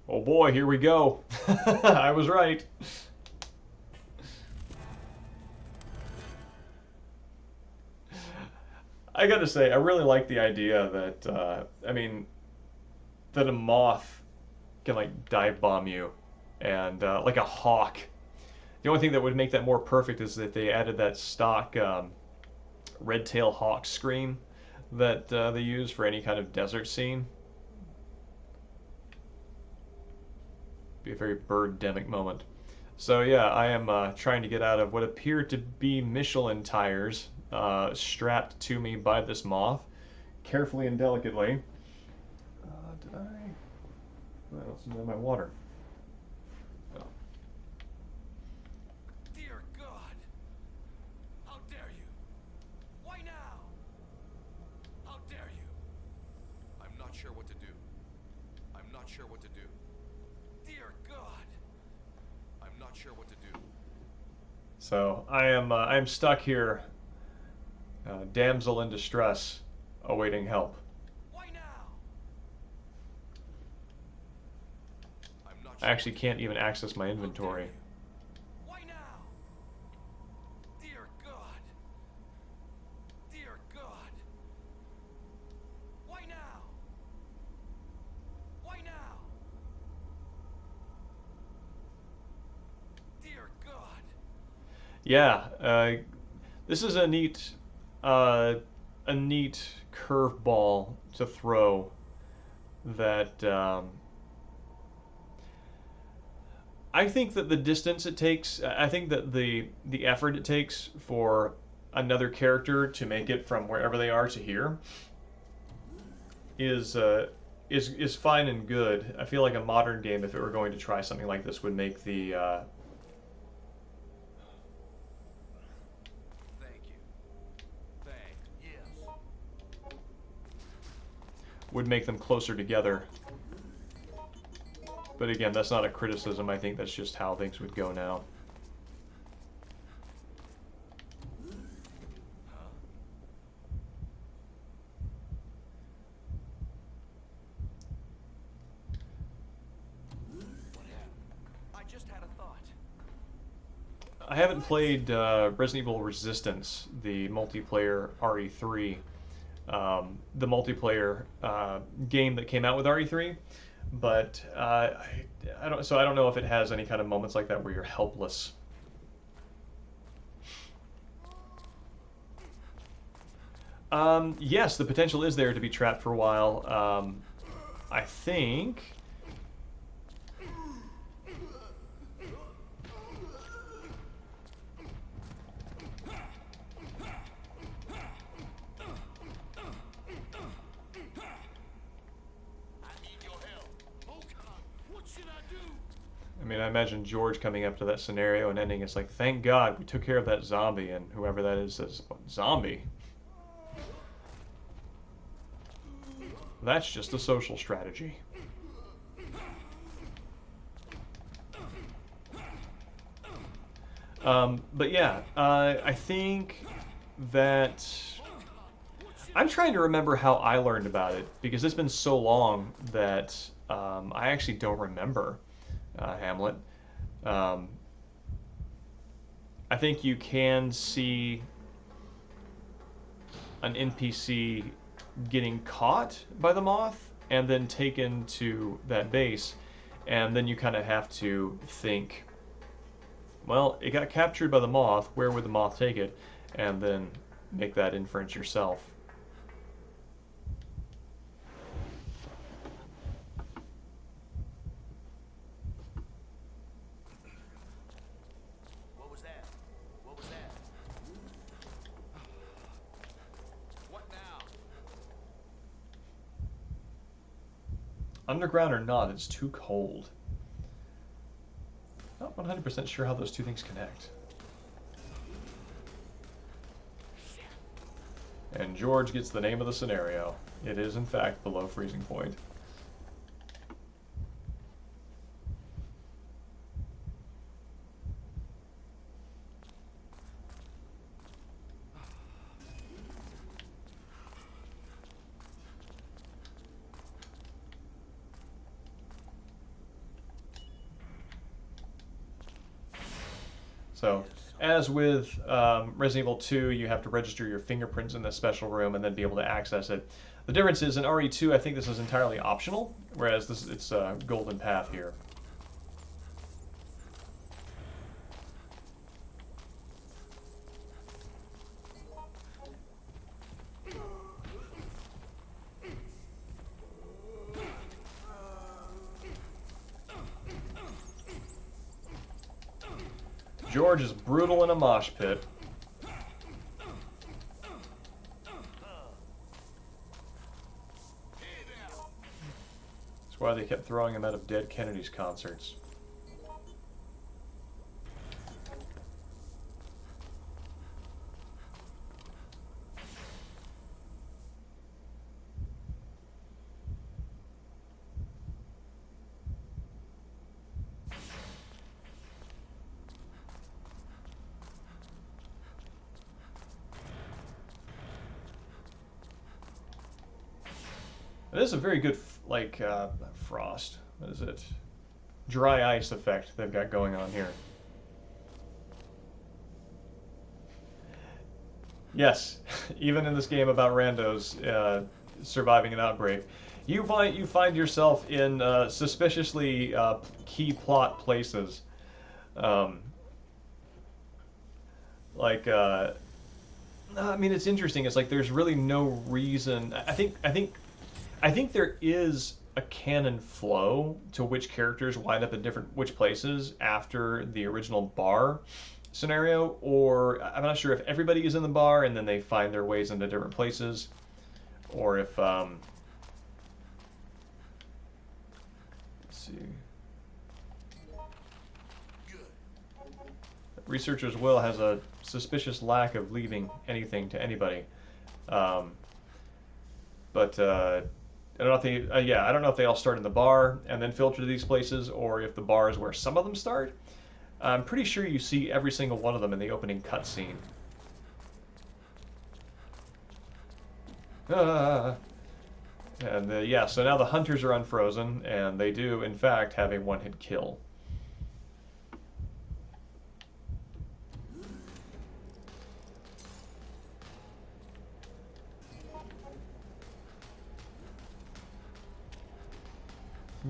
S1: Oh boy, here we go. I was right. I gotta say, I really like the idea that that a moth can like dive bomb you, and like a hawk. The only thing that would make that more perfect is that they added that stock red-tail hawk scream that they use for any kind of desert scene. Be a very bird-demic moment. So yeah, I am trying to get out of what appear to be Michelin tires strapped to me by this moth, carefully and delicately. Did I don't seem to have my water. Oh.
S3: Dear God! How dare you? Why now? How dare you? I'm not sure what to do. I'm not sure what to do. Dear God! I'm not sure what to do.
S1: So I am stuck here, damsel in distress, awaiting help.
S3: Why now? I'm not
S1: I
S3: sure
S1: actually can't even access my
S3: How dare
S1: inventory.
S3: you? Why now? Dear God! Dear God! Why now? Why now? Dear God!
S1: Yeah, this is a neat curveball to throw that I think that the distance it takes, I think that the effort it takes for another character to make it from wherever they are to here is fine and good. I feel like a modern game, if it were going to try something like this, would make the
S3: Thank you. Yes.
S1: would make them closer together. But again, that's not a criticism. I think that's just how things would go now.
S3: What happened? I just had a thought.
S1: I haven't played Resident Evil Resistance, the multiplayer RE3, the multiplayer game that came out with RE3, but I don't. So I don't know if it has any kind of moments like that where you're helpless. Yes, the potential is there to be trapped for a while. I think.
S2: I need your help. Oh God, what should I do?
S1: I mean, I imagine George coming up to that scenario and ending. It's like, thank God we took care of that zombie, and whoever that is says, zombie? That's just a social strategy. But yeah, I think that I'm trying to remember how I learned about it because it's been so long that I actually don't remember Hamlet. I think you can see an NPC getting caught by the moth and then taken to that base, and then you kind of have to think, well, it got captured by the moth, where would the moth take it? And then make that inference yourself.
S2: What was that? What was that? What now?
S1: Underground or not, it's too cold. Not 100% sure how those two things connect. And George gets the name of the scenario. It is, in fact, below freezing point. So, as with Resident Evil 2, you have to register your fingerprints in this special room and then be able to access it. The difference is in RE2, I think this is entirely optional, whereas it's a golden path here. George is brutal in a mosh pit. That's why they kept throwing him out of Dead Kennedy's concerts. It is a very good, like, frost. What is it? Dry ice effect they've got going on here. Yes, even in this game about randos surviving an outbreak, you find yourself in suspiciously key plot places. Like, I mean, it's interesting. It's like there's really no reason. I think there is a canon flow to which characters wind up in which places after the original bar scenario, or I'm not sure if everybody is in the bar and then they find their ways into different places, or if let's see. Researcher's Will has a suspicious lack of leaving anything to anybody, but I don't know if they, I don't know if they all start in the bar and then filter to these places, or if the bar is where some of them start. I'm pretty sure you see every single one of them in the opening cutscene. And yeah, so now the hunters are unfrozen, and they do, in fact, have a one-hit kill.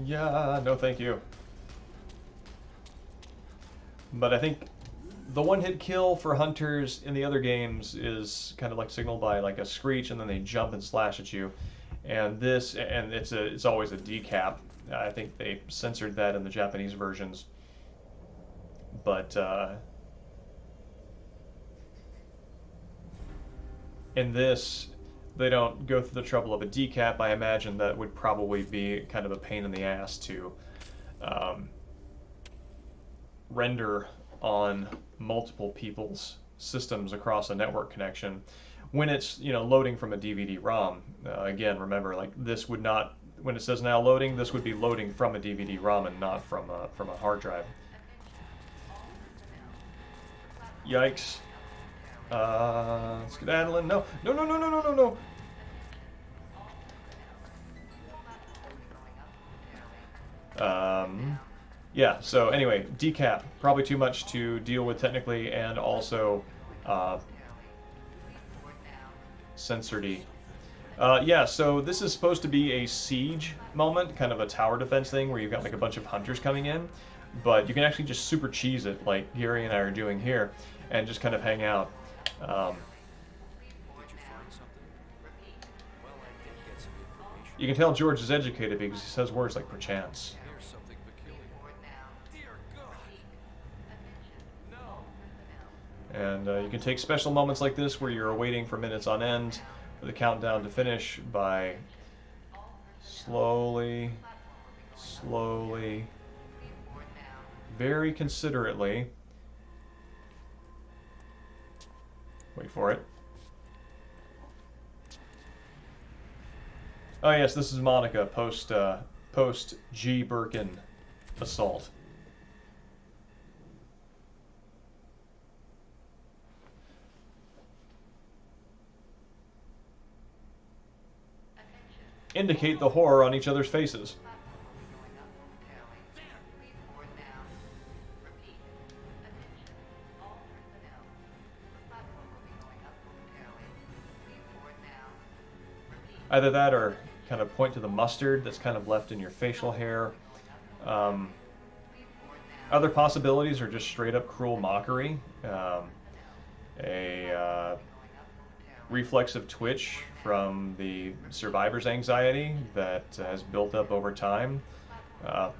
S1: Yeah, no thank you. But I think the one-hit kill for hunters in the other games is kind of like signaled by like a screech, and then they jump and slash at you. And this, and it's always a decap. I think they censored that in the Japanese versions. But in this, they don't go through the trouble of a decap. I imagine that would probably be kind of a pain in the ass to render on multiple people's systems across a network connection when it's, you know, loading from a DVD-ROM. Again, remember, like, this would not, when it says now loading, this would be loading from a DVD-ROM and not from a hard drive. Yikes. Skedaddling. No. No, no, no, no, no, no, no. Yeah, so anyway, decap. Probably too much to deal with technically, and also censored-y. Yeah, so this is supposed to be a siege moment, kind of a tower defense thing where you've got like a bunch of hunters coming in, but you can actually just super cheese it like Gary and I are doing here, and just kind of hang out.
S3: Did you find something? Well, I did get some information.
S1: You can tell George is educated because he says words like perchance.
S3: There's something peculiar. Dear God. No.
S1: And you can take special moments like this where you're waiting for minutes on end for the countdown to finish by slowly, very considerately, wait for it. Oh yes, this is Monica post G. Birkin assault. Indicate the horror on each other's faces. Either that or kind of point to the mustard that's kind of left in your facial hair. Other possibilities are just straight up cruel mockery. A reflexive twitch from the survivor's anxiety that has built up over time.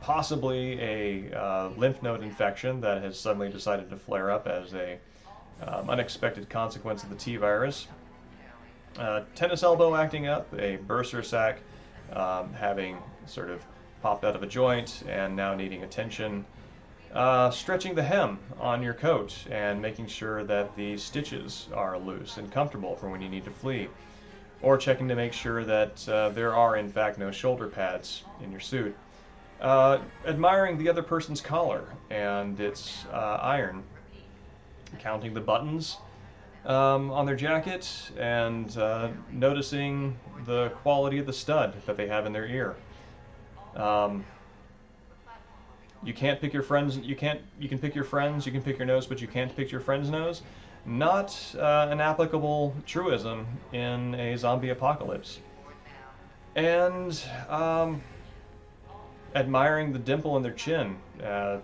S1: possibly a lymph node infection that has suddenly decided to flare up as a unexpected consequence of the T virus. Tennis elbow acting up, a bursa sac having sort of popped out of a joint and now needing attention. Stretching the hem on your coat and making sure that the stitches are loose and comfortable for when you need to flee. Or checking to make sure that there are in fact no shoulder pads in your suit. Admiring the other person's collar and its iron. Counting the buttons on their jacket and noticing the quality of the stud that they have in their ear. You can't pick your friends. You can pick your friends. You can pick your nose, but you can't pick your friend's nose. Not an applicable truism in a zombie apocalypse. And admiring the dimple in their chin. What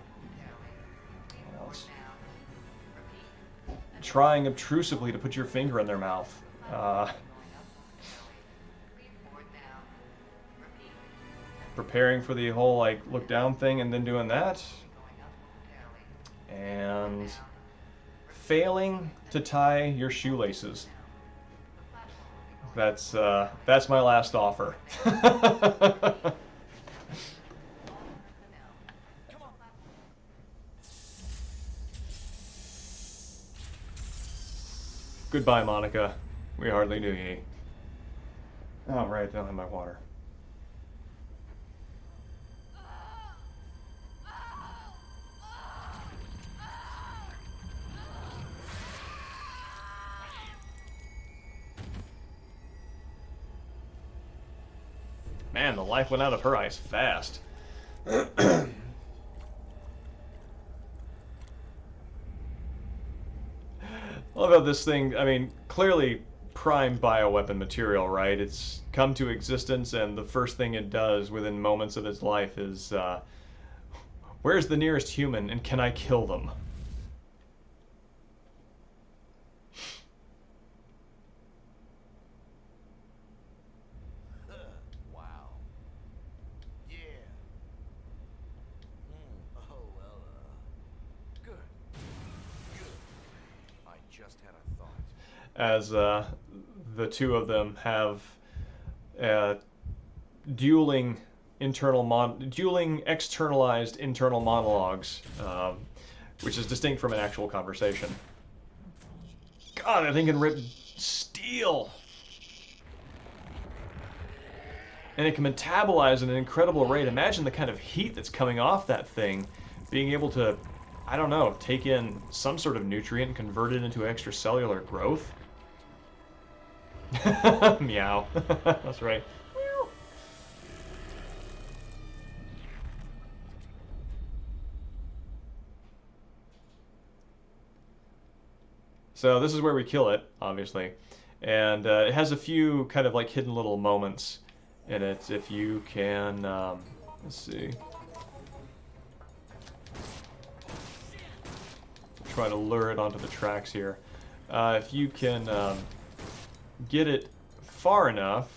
S1: else? Trying obtrusively to put your finger in their mouth. Preparing for the whole like look down thing and then doing that. And failing to tie your shoelaces. That's my last offer. Goodbye, Monica. We hardly knew ye. Oh, right, I don't have my water. Man, the life went out of her eyes fast. I love how this thing, I mean, clearly prime bioweapon material, right? It's come to existence, and the first thing it does within moments of its life is, where's the nearest human, and can I kill them?
S3: Wow. Yeah. Oh, well, good. Good. I just had a thought.
S1: As the two of them have dueling externalized internal monologues, which is distinct from an actual conversation. God, that thing can rip steel, and it can metabolize at an incredible rate. Imagine the kind of heat that's coming off that thing, being able to, I don't know, take in some sort of nutrient and convert it into extracellular growth. Meow. That's right. So this is where we kill it, obviously. And it has a few kind of like hidden little moments in it. If you can, let's see. Try to lure it onto the tracks here. If you can get it far enough,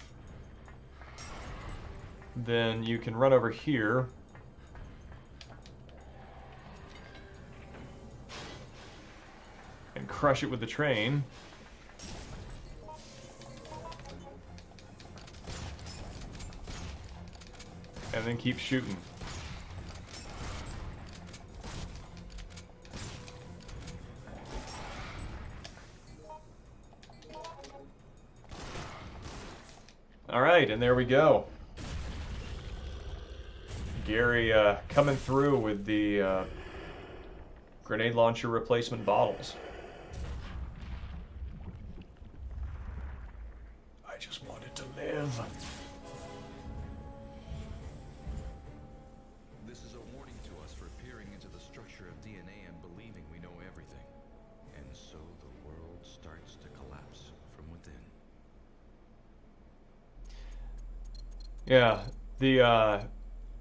S1: then you can run over here. And crush it with the train. And then keep shooting. Alright, and there we go. Gary coming through with the grenade launcher replacement bottles. I just wanted to live.
S3: This is a warning to us for peering into the structure of DNA and believing we know everything. And so the world starts to collapse from within.
S1: Yeah,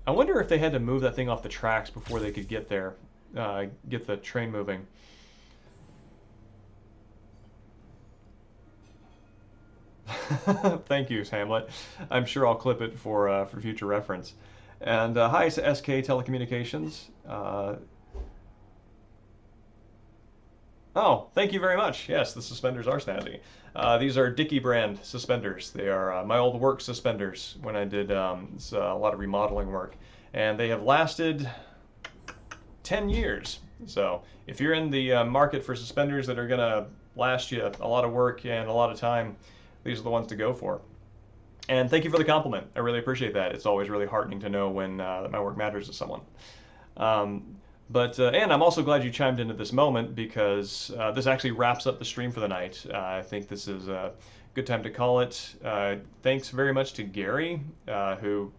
S1: I wonder if they had to move that thing off the tracks before they could get there, get the train moving. Thank you, Hamlet. I'm sure I'll clip it for future reference. And hi to SK Telecommunications. Oh, thank you very much. Yes, the suspenders are snazzy. These are Dickie brand suspenders. They are my old work suspenders when I did a lot of remodeling work. And they have lasted 10 years. So if you're in the market for suspenders that are going to last you a lot of work and a lot of time, these are the ones to go for. And thank you for the compliment. I really appreciate that. It's always really heartening to know when my work matters to someone. And I'm also glad you chimed into this moment because this actually wraps up the stream for the night. I think this is a good time to call it. Thanks very much to Gary, who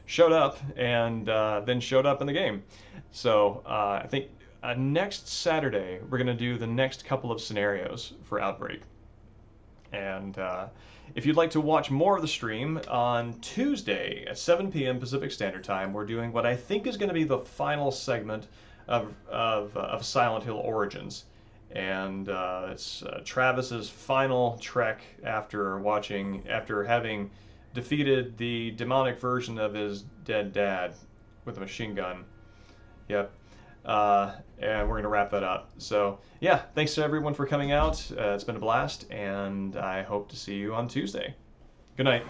S1: showed up and then showed up in the game. So I think next Saturday we're going to do the next couple of scenarios for Outbreak. And if you'd like to watch more of the stream, on Tuesday at 7 p.m. Pacific Standard Time, we're doing what I think is going to be the final segment of Silent Hill Origins. And it's Travis's final trek after having defeated the demonic version of his dead dad with a machine gun. Yep. And we're going to wrap that up. So, yeah, thanks to everyone for coming out. It's been a blast, and I hope to see you on Tuesday. Good night.